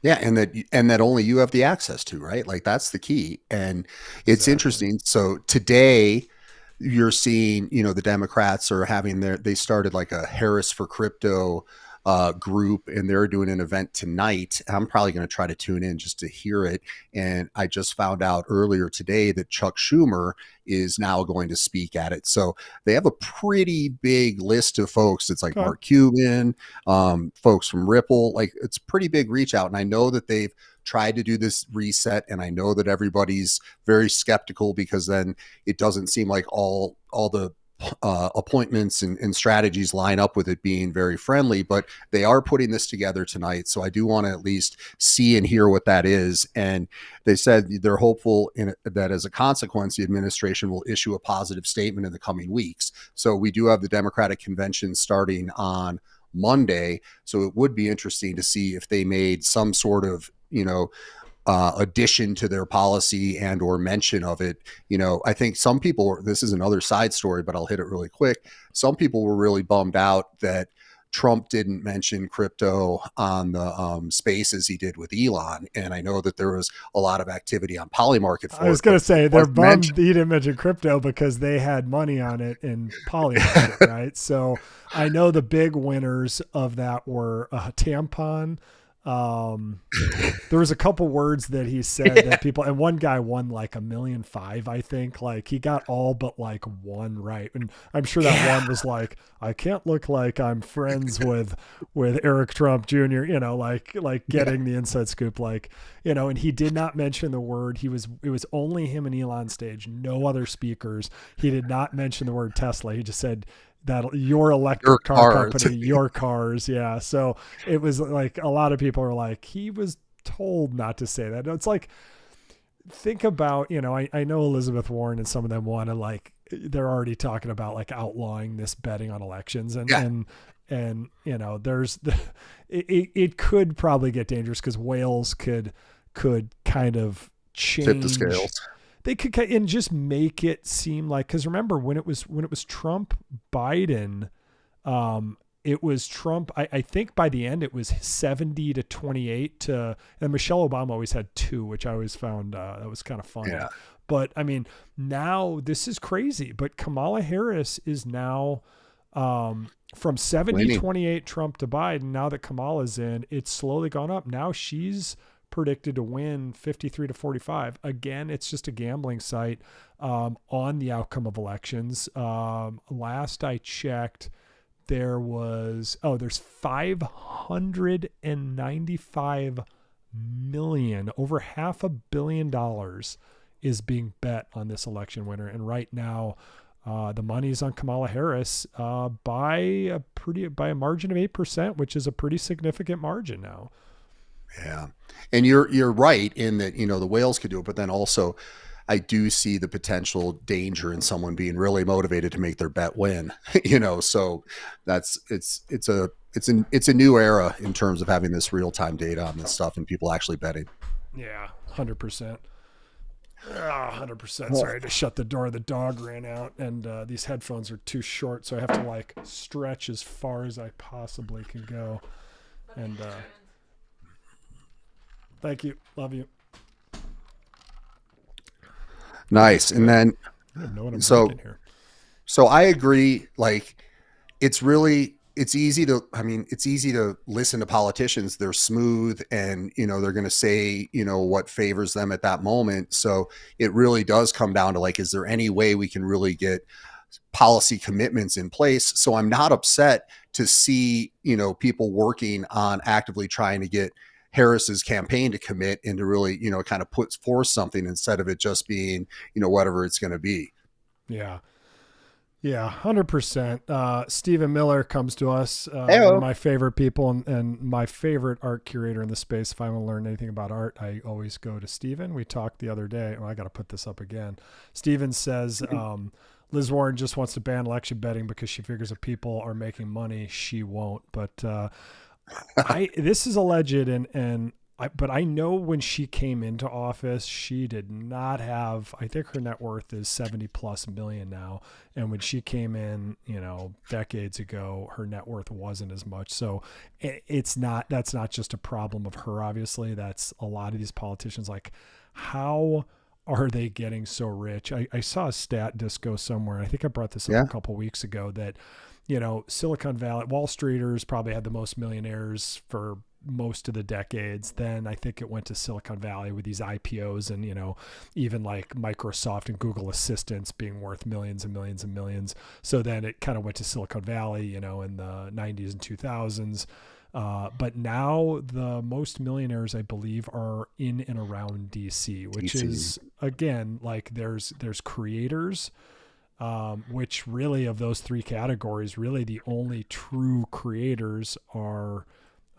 Yeah. And that only you have the access to, right? Like that's the key. And it's interesting. So today you're seeing, you know, the Democrats are having they started like a Harris for Crypto group, and they're doing an event tonight. I'm probably going to try to tune in just to hear it. And I just found out earlier today that Chuck Schumer is now going to speak at it. So they have a pretty big list of folks. It's like Mark Cuban, folks from Ripple. Like it's a pretty big reach out. And I know that they've tried to do this reset, and I know that everybody's very skeptical because then it doesn't seem like all the appointments and strategies line up with it being very friendly, but they are putting this together tonight. So I do want to at least see and hear what that is. And they said they're hopeful that as a consequence, the administration will issue a positive statement in the coming weeks. So we do have the Democratic convention starting on Monday. So it would be interesting to see if they made some sort of, you know, addition to their policy and or mention of it. You know, I think some people, this is another side story, but I'll hit it really quick. Some people were really bummed out that Trump didn't mention crypto on the spaces he did with Elon. And I know that there was a lot of activity on Polymarket for I was going to say they're bummed he didn't mention crypto because they had money on it in Polymarket, right? So I know the big winners of that were Tampon. There was a couple words that he said that people, and one guy won like $1.5 million, I think. Like he got all but like one right. And I'm sure that one was like, I can't look like I'm friends with Eric Trump Jr., you know, like getting the inside scoop, like, you know, and he did not mention the word. It was only him and Elon stage, no other speakers. He did not mention the word Tesla. He just said, that your electric car company, your cars. Yeah. So it was like a lot of people are like, he was told not to say that. It's like, think about, you know, I know Elizabeth Warren and some of them want to like, they're already talking about like outlawing this betting on elections and you know, it could probably get dangerous because whales could kind of change tip the scales. They could and just make it seem like, because remember when it was Trump Biden, it was Trump. I think by the end it was 70-28 and Michelle Obama always had 2, which I always found that was kind of funny. Yeah. But I mean, now this is crazy. But Kamala Harris is now from 70-28 Trump to Biden. Now that Kamala's in, it's slowly gone up. Now she's predicted to win 53-45. Again, it's just a gambling site on the outcome of elections. Last I checked, there's 595 million, over $500 million is being bet on this election winner. And right now, The money's on Kamala Harris by a margin of 8%, which is a pretty significant margin now. Yeah. And you're right in that, the whales could do it, but then also I do see the potential danger in someone being really motivated to make their bet win, so it's a new era in terms of having this real-time data on this stuff and people actually betting. Yeah, 100%. 100%. Sorry, I just shut the door. The dog ran out, and these headphones are too short, so I have to stretch as far as I possibly can go. And thank you. Love you. Nice. And then, I don't know what I'm drinking here. So I agree. It's easy to listen to politicians. They're smooth and, they're going to say, what favors them at that moment. So it really does come down to is there any way we can really get policy commitments in place? So I'm not upset to see, people working on actively trying to get Harris's campaign to commit and to really, kind of put forth something instead of it just being, whatever it's going to be. Yeah. Yeah, 100%. Stephen Miller comes to us, one of my favorite people and my favorite art curator in the space. If I want to learn anything about art, I always go to Stephen. We talked the other day. I got to put this up again. Stephen says Liz Warren just wants to ban election betting because she figures if people are making money, she won't. But this is alleged, but I know when she came into office, she did not have, I think her net worth is 70 plus million now. And when she came in, decades ago, her net worth wasn't as much. So that's not just a problem of her, obviously. That's a lot of these politicians. How are they getting so rich? I saw a stat, Disco, somewhere. I think I brought this up a couple of weeks ago that, Silicon Valley, Wall Streeters probably had the most millionaires for most of the decades. Then I think it went to Silicon Valley with these IPOs and, even Microsoft and Google Assistants being worth millions and millions and millions. So then it kind of went to Silicon Valley, in the 90s and 2000s. But now the most millionaires, I believe, are in and around DC, which is, again, there's creators, which really of those three categories, really the only true creators are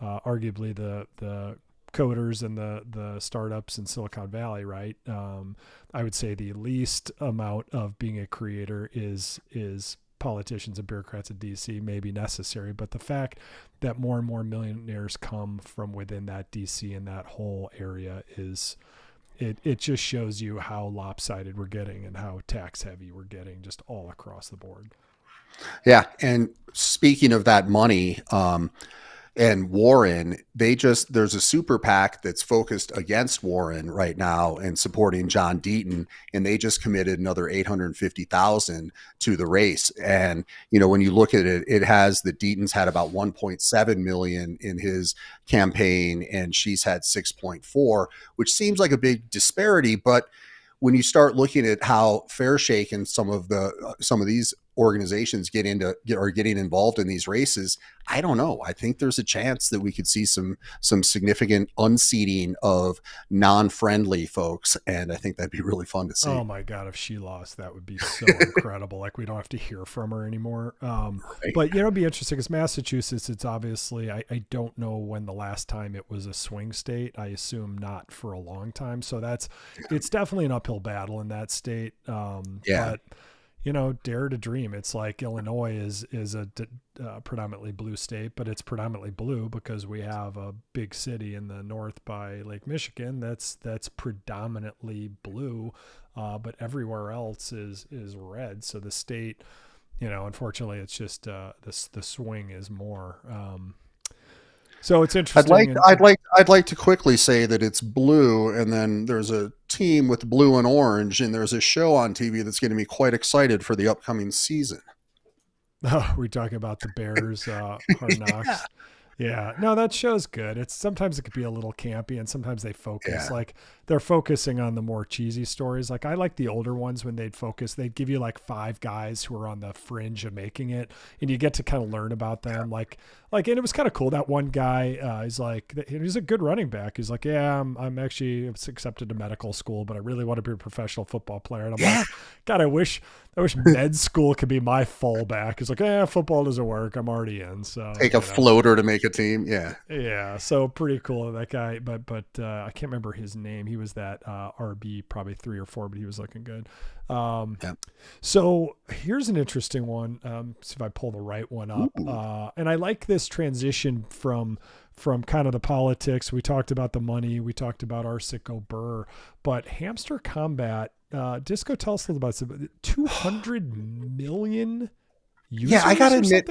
arguably the coders and the startups in Silicon Valley, right? I would say the least amount of being a creator is politicians and bureaucrats in DC may be necessary, but the fact that more and more millionaires come from within that DC and that whole area it just shows you how lopsided we're getting and how tax heavy we're getting just all across the board. Yeah. And speaking of that money, and Warren, there's a super PAC that's focused against Warren right now and supporting John Deaton, and they just committed another $850,000 to the race. And when you look at it, it has the Deaton's had about 1.7 million in his campaign, and she's had 6.4, which seems like a big disparity. But when you start looking at how fair shake and some of these organizations are getting involved in these races, I don't know. I think there's a chance that we could see some significant unseating of non-friendly folks, and I think that'd be really fun to see. Oh my God, if she lost, that would be so incredible. We don't have to hear from her anymore. Right. But it'd be interesting because Massachusetts, it's obviously, I don't know when the last time it was a swing state. I assume not for a long time. So it's definitely an uphill battle in that state. But dare to dream. It's like Illinois is a predominantly blue state, but it's predominantly blue because we have a big city in the north by Lake Michigan that's predominantly blue, but everywhere else is red. So the state, unfortunately, it's just the swing is more. So it's interesting. I'd like to quickly say that it's blue, and then there's a team with blue and orange, and there's a show on TV that's getting me quite excited for the upcoming season. Oh, we're talking about the Bears, Hard Knocks. Yeah, no, that show's good. Sometimes it could be a little campy, and sometimes they focus they're focusing on the more cheesy stories. I like the older ones when they'd give you 5 guys who are on the fringe of making it, and you get to kind of learn about them. And it was kind of cool. That one guy, he's a good running back. He's I'm actually accepted to medical school, but I really want to be a professional football player. And I'm God, I wish I wish med school could be my fallback. It's like, football doesn't work. I'm already in. So, Take a floater to make a team. Yeah. Yeah, so pretty cool that guy, but I can't remember his name. He was that RB probably 3 or 4, but he was looking good. Yeah. So here's an interesting one. See if I pull the right one up. And I like this transition from kind of the politics. We talked about the money. We talked about RSIC Go Burr, but Hamster Combat. Disco, tell us a little about it. 200 million. Yeah, I gotta admit,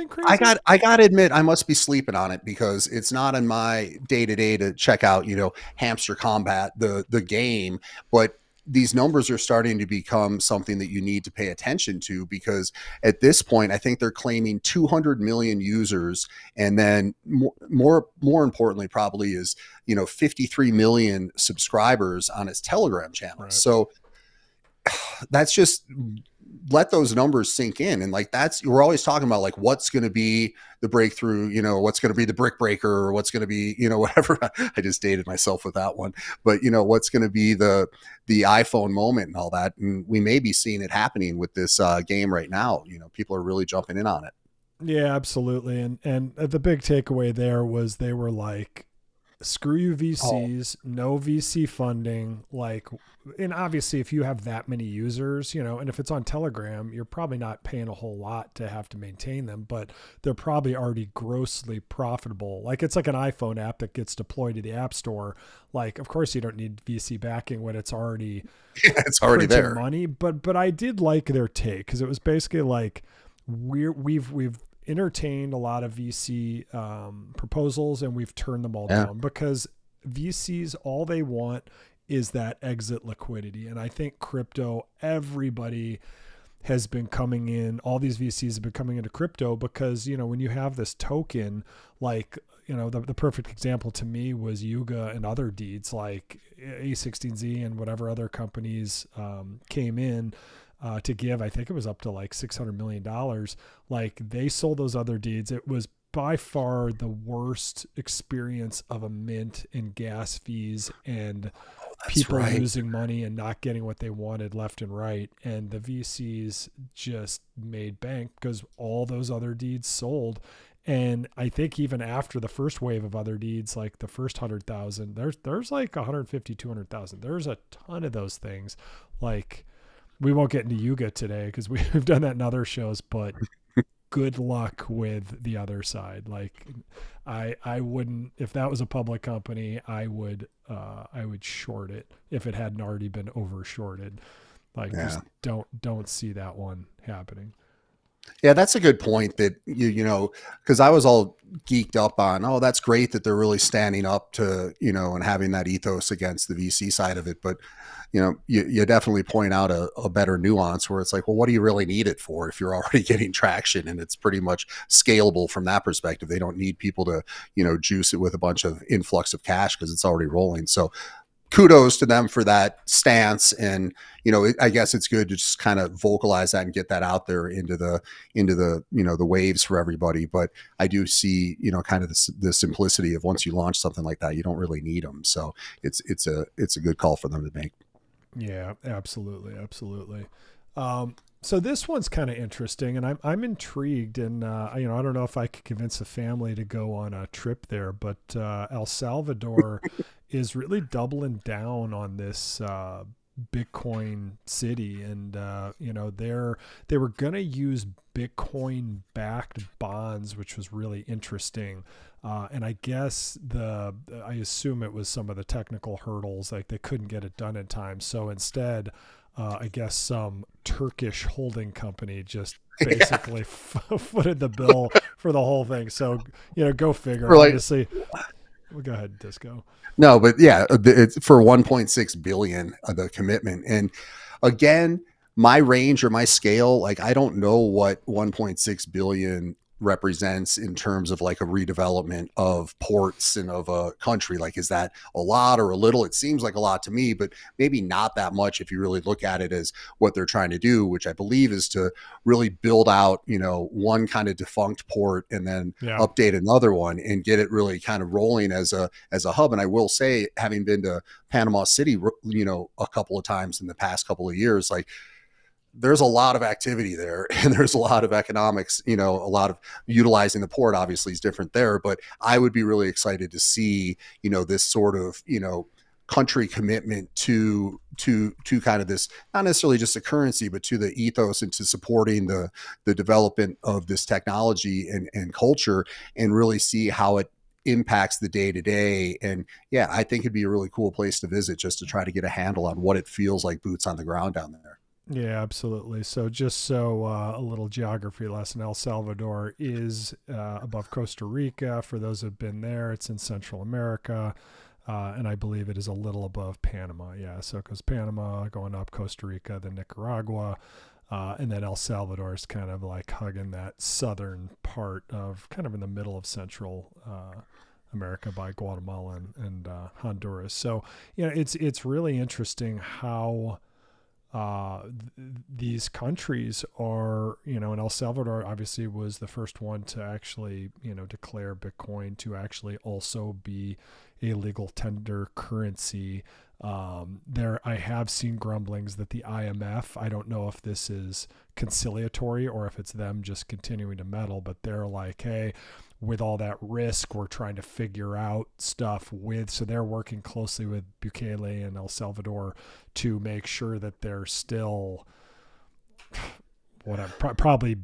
I gotta admit, I must be sleeping on it because it's not in my day to day to check out, Hamster Combat, the game, but these numbers are starting to become something that you need to pay attention to because at this point, I think they're claiming 200 million users, and then more importantly, probably is 53 million subscribers on his Telegram channel. Right. So that's just. Let those numbers sink in. And like, we're always talking about like, what's going to be the breakthrough, what's going to be the brick breaker, or what's going to be, whatever. I just dated myself with that one, but what's going to be the iPhone moment and all that. And we may be seeing it happening with this game right now. People are really jumping in on it. Yeah, absolutely. And the big takeaway there was they were like, screw you VCs, no VC funding. Like, and obviously if you have that many users, and if it's on Telegram, you're probably not paying a whole lot to have to maintain them, but they're probably already grossly profitable. Like it's like an iPhone app that gets deployed to the App Store. Like, of course you don't need VC backing when it's already, it's already there. Money, but I did like their take because it was basically like we've entertained a lot of VC proposals and we've turned them all down because VCs, all they want is that exit liquidity. And I think crypto, everybody has been coming in, all these VCs have been coming into crypto because, when you have this token, like, the perfect example to me was Yuga and other deeds like A16Z and whatever other companies came in to give, I think it was up to like $600 million. Like they sold those other deeds. It was by far the worst experience of a mint in gas fees and people losing money and not getting what they wanted left and right. And the VCs just made bank because all those other deeds sold. And I think even after the first wave of other deeds, like the first 100,000, there's like 150, 200,000. There's a ton of those things. Like, we won't get into Yuga today because we've done that in other shows, but good luck with the other side. Like I wouldn't, if that was a public company, I would short it if it hadn't already been over shorted. Like just don't see that one happening. Yeah, that's a good point that because I was all geeked up on, that's great that they're really standing up to, and having that ethos against the VC side of it. But, you definitely point out a better nuance where it's like, well, what do you really need it for if you're already getting traction and it's pretty much scalable from that perspective? They don't need people to, juice it with a bunch of influx of cash because it's already rolling. So kudos to them for that stance. And, I guess it's good to just kind of vocalize that and get that out there into the, the waves for everybody. But I do see, kind of the simplicity of once you launch something like that, you don't really need them. So it's a good call for them to make. Yeah, absolutely. Absolutely. So this one's kind of interesting and I'm intrigued and, I don't know if I could convince a family to go on a trip there, but, El Salvador is really doubling down on this, Bitcoin city. And, they were going to use Bitcoin backed bonds, which was really interesting. And I guess I assume it was some of the technical hurdles, like they couldn't get it done in time. So instead, I guess some Turkish holding company just basically footed the bill for the whole thing. So, go figure. Obviously, well, go ahead, Disco. No, but yeah, it's for 1.6 billion the commitment. And again, my range or my scale, like I don't know what 1.6 billion represents in terms of like a redevelopment of ports and of a country. Like, is that a lot or a little? It seems like a lot to me, but maybe not that much if you really look at it as what they're trying to do, which I believe is to really build out, one kind of defunct port and then update another one and get it really kind of rolling as a hub. And I will say, having been to Panama City, a couple of times in the past couple of years, like there's a lot of activity there, and there's a lot of economics, a lot of utilizing the port obviously is different there, but I would be really excited to see, this sort of, country commitment to kind of this, not necessarily just a currency, but to the ethos and to supporting the development of this technology and culture, and really see how it impacts the day to day. And yeah, I think it'd be a really cool place to visit just to try to get a handle on what it feels like boots on the ground down there. Yeah, absolutely. So a little geography lesson. El Salvador is above Costa Rica. For those who've been there, it's in Central America. And I believe it is a little above Panama. Yeah, so it goes Panama, going up Costa Rica, then Nicaragua, and then El Salvador is kind of like hugging that southern part of, kind of in the middle of Central America by Guatemala and Honduras. So, it's really interesting how these countries are, and El Salvador obviously was the first one to actually, declare Bitcoin to actually also be a legal tender currency. I have seen grumblings that the IMF, I don't know if this is conciliatory or if it's them just continuing to meddle, but they're like, hey, with all that risk, we're trying to figure out stuff so they're working closely with Bukele and El Salvador to make sure that they're still probably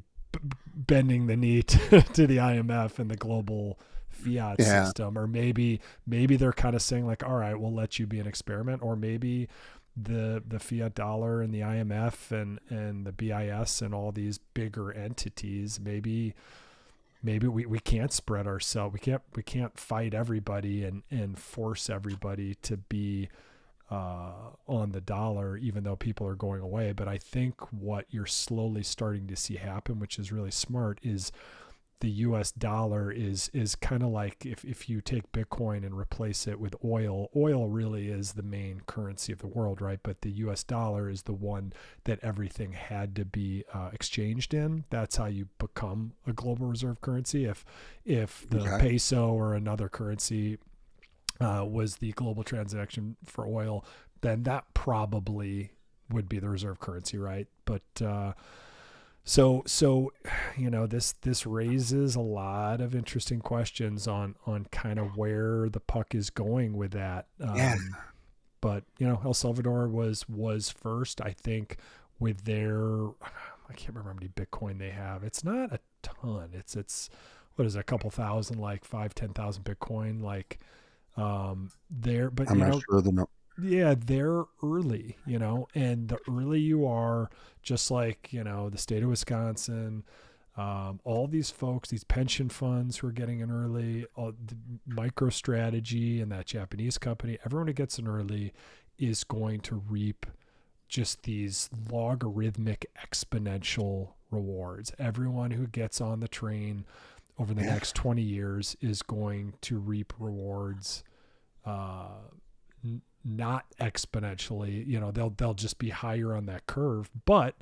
bending the knee to the IMF and the global fiat system, or maybe they're kind of saying like, all right, we'll let you be an experiment, or maybe the fiat dollar and the IMF and the BIS and all these bigger entities, maybe we can't spread ourselves. We can't fight everybody and force everybody to be on the dollar, even though people are going away. But I think what you're slowly starting to see happen, which is really smart, is the US dollar is kind of like if you take Bitcoin and replace it with oil really is the main currency of the world, right? But the US dollar is the one that everything had to be exchanged in. That's how you become a global reserve currency. If the peso or another currency was the global transaction for oil, then that probably would be the reserve currency, right? But So this raises a lot of interesting questions on kind of where the puck is going with that. But El Salvador was first, I think, with their, I can't remember how many Bitcoin they have. It's not a ton. It's what is it, a couple thousand, like 5,000-10,000 Bitcoin, like there. But I'm not sure the number. Yeah, they're early, and the early you are, just like, the state of Wisconsin, all these folks, these pension funds who are getting in early, the MicroStrategy and that Japanese company, everyone who gets in early is going to reap just these logarithmic exponential rewards. Everyone who gets on the train over the next 20 years is going to reap rewards, not exponentially, they'll just be higher on that curve. But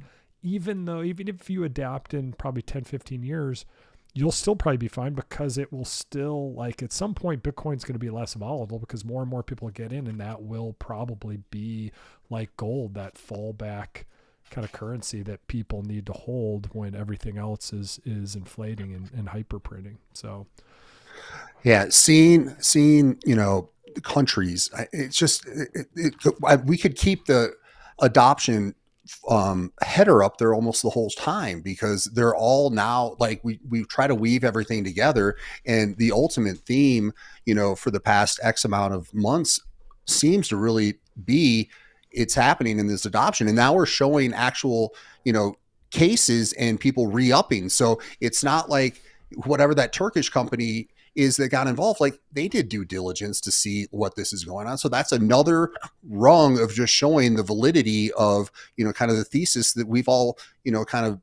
even if you adapt in probably 10-15 years, you'll still probably be fine, because it will still, like, at some point Bitcoin's going to be less volatile because more and more people get in, and that will probably be like gold, that fallback kind of currency that people need to hold when everything else is inflating and hyper printing. So yeah, seeing the countries, it's just we could keep the adoption header up there almost the whole time, because they're all now, like, we try to weave everything together, and the ultimate theme, for the past X amount of months seems to really be, it's happening in this adoption, and now we're showing actual cases and people re-upping. So it's not like whatever that Turkish company is that got involved, like, they did due diligence to see what this is going on. So that's another rung of just showing the validity of, kind of the thesis that we've all, kind of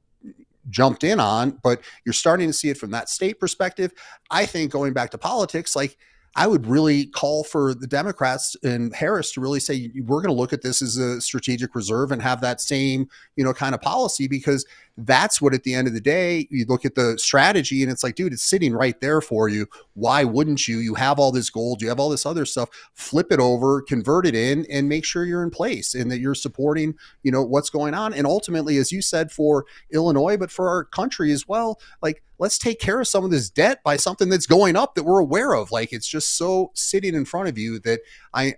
jumped in on. But you're starting to see it from that state perspective. I think, going back to politics, like, I would really call for the Democrats and Harris to really say, we're going to look at this as a strategic reserve and have that same, kind of policy, because that's what, at the end of the day, you look at the strategy and it's like, dude, it's sitting right there for you. Why wouldn't you? You have all this gold, you have all this other stuff, flip it over, convert it in, and make sure you're in place and that you're supporting, what's going on. And ultimately, as you said, for Illinois, but for our country as well, like, let's take care of some of this debt by something that's going up that we're aware of. Like, it's just so sitting in front of you that I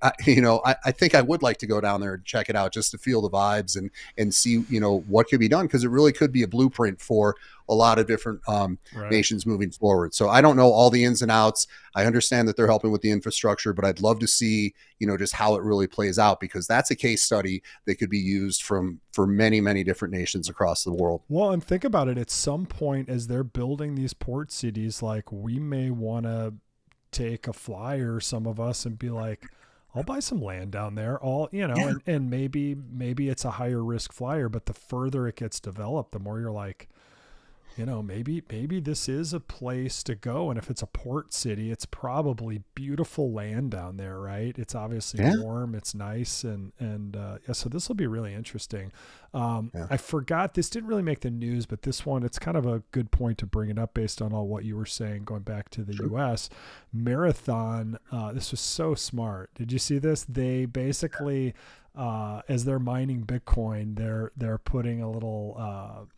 think I would like to go down there and check it out just to feel the vibes and see, what could be done. Cause it really could be a blueprint for a lot of different nations moving forward. So I don't know all the ins and outs. I understand that they're helping with the infrastructure, but I'd love to see, just how it really plays out, because that's a case study that could be used for many, many different nations across the world. Well, and think about it. At some point, as they're building these port cities, like, we may want to take a flyer, some of us, and be like, I'll buy some land down there, and maybe it's a higher risk flyer, but the further it gets developed, the more you're like, maybe this is a place to go. And if it's a port city, it's probably beautiful land down there, right? It's obviously warm, it's nice. So this will be really interesting. I forgot, this didn't really make the news, but this one, it's kind of a good point to bring it up based on all what you were saying, going back to the US Marathon. This was so smart. Did you see this? They basically, as they're mining Bitcoin, they're putting a little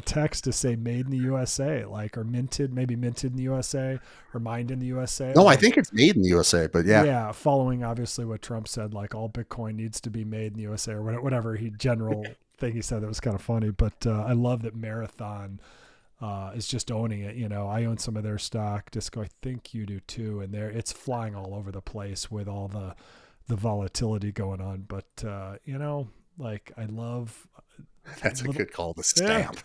text to say "Made in the USA," like, or maybe minted in the USA or mined in the USA. No, I think it's made in the USA, but yeah, following obviously what Trump said, like, all Bitcoin needs to be made in the USA, or whatever general thing he said that was kind of funny. But I love that Marathon is just owning it. I own some of their stock. Disco, I think you do too, and it's flying all over the place with all the volatility going on. But like, I love, that's a good call to stamp.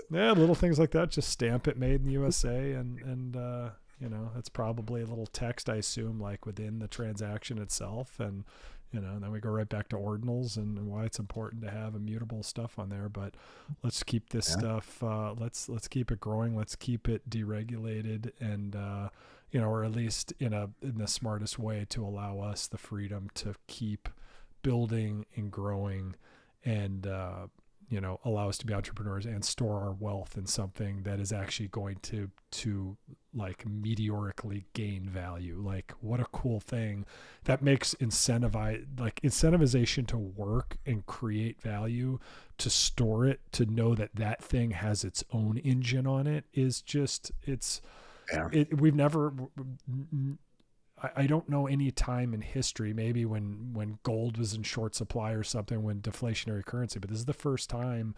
Little things like that, just stamp it "Made in the USA," and it's probably a little text, I assume, like, within the transaction itself, and then we go right back to ordinals and why it's important to have immutable stuff on there. But let's keep this stuff, let's keep it growing, let's keep it deregulated, and or at least in the smartest way, to allow us the freedom to keep building and growing, and allow us to be entrepreneurs and store our wealth in something that is actually going to like meteorically gain value. Like, what a cool thing that makes incentivization to work and create value, to store it, to know that thing has its own engine on it, is just, we've never, I don't know any time in history, maybe when gold was in short supply or something, when deflationary currency, but this is the first time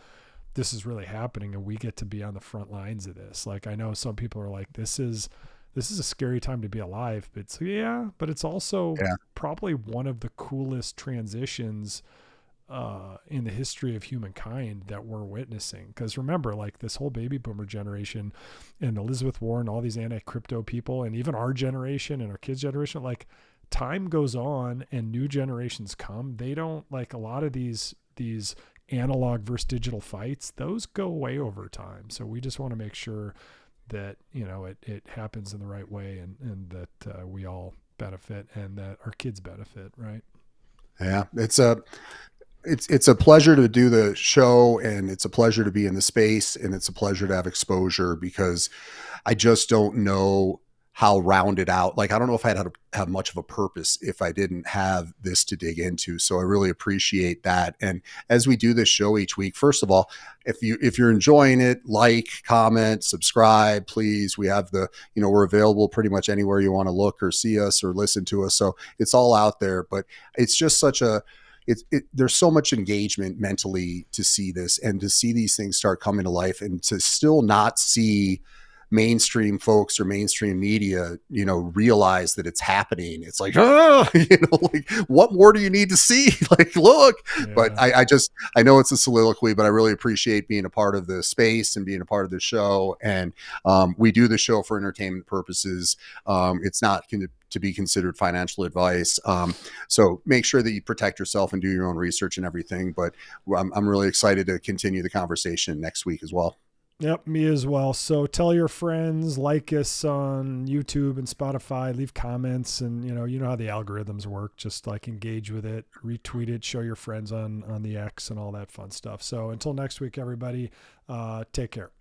this is really happening, and we get to be on the front lines of this. Like, I know some people are like, this is a scary time to be alive, but it's also probably one of the coolest transitions in the history of humankind that we're witnessing. Because remember, like, this whole baby boomer generation and Elizabeth Warren, all these anti-crypto people, and even our generation and our kids' generation, like, time goes on and new generations come. They don't, like, a lot of these analog versus digital fights, those go away over time. So we just want to make sure that, it happens in the right way, and that we all benefit and that our kids benefit, right? Yeah, it's a pleasure to do the show, and it's a pleasure to be in the space, and it's a pleasure to have exposure, because I just don't know how rounded out, like, I don't know if I'd have much of a purpose if I didn't have this to dig into. So I really appreciate that. And as we do this show each week, first of all, if you're enjoying it, like, comment, subscribe, please. We have we're available pretty much anywhere you want to look or see us or listen to us. So it's all out there, but it's just there's so much engagement mentally to see this, and to see these things start coming to life, and to still not see mainstream folks or mainstream media, realize that it's happening. It's like, like, what more do you need to see? Like, look. Yeah. But I know it's a soliloquy, but I really appreciate being a part of the space and being a part of the show. And we do the show for entertainment purposes. It's not to be considered financial advice. So make sure that you protect yourself and do your own research and everything. But I'm really excited to continue the conversation next week as well. Yep, me as well. So tell your friends, like us on YouTube and Spotify, leave comments, and you know how the algorithms work. Just like engage with it, retweet it, show your friends on the X and all that fun stuff. So until next week, everybody, take care.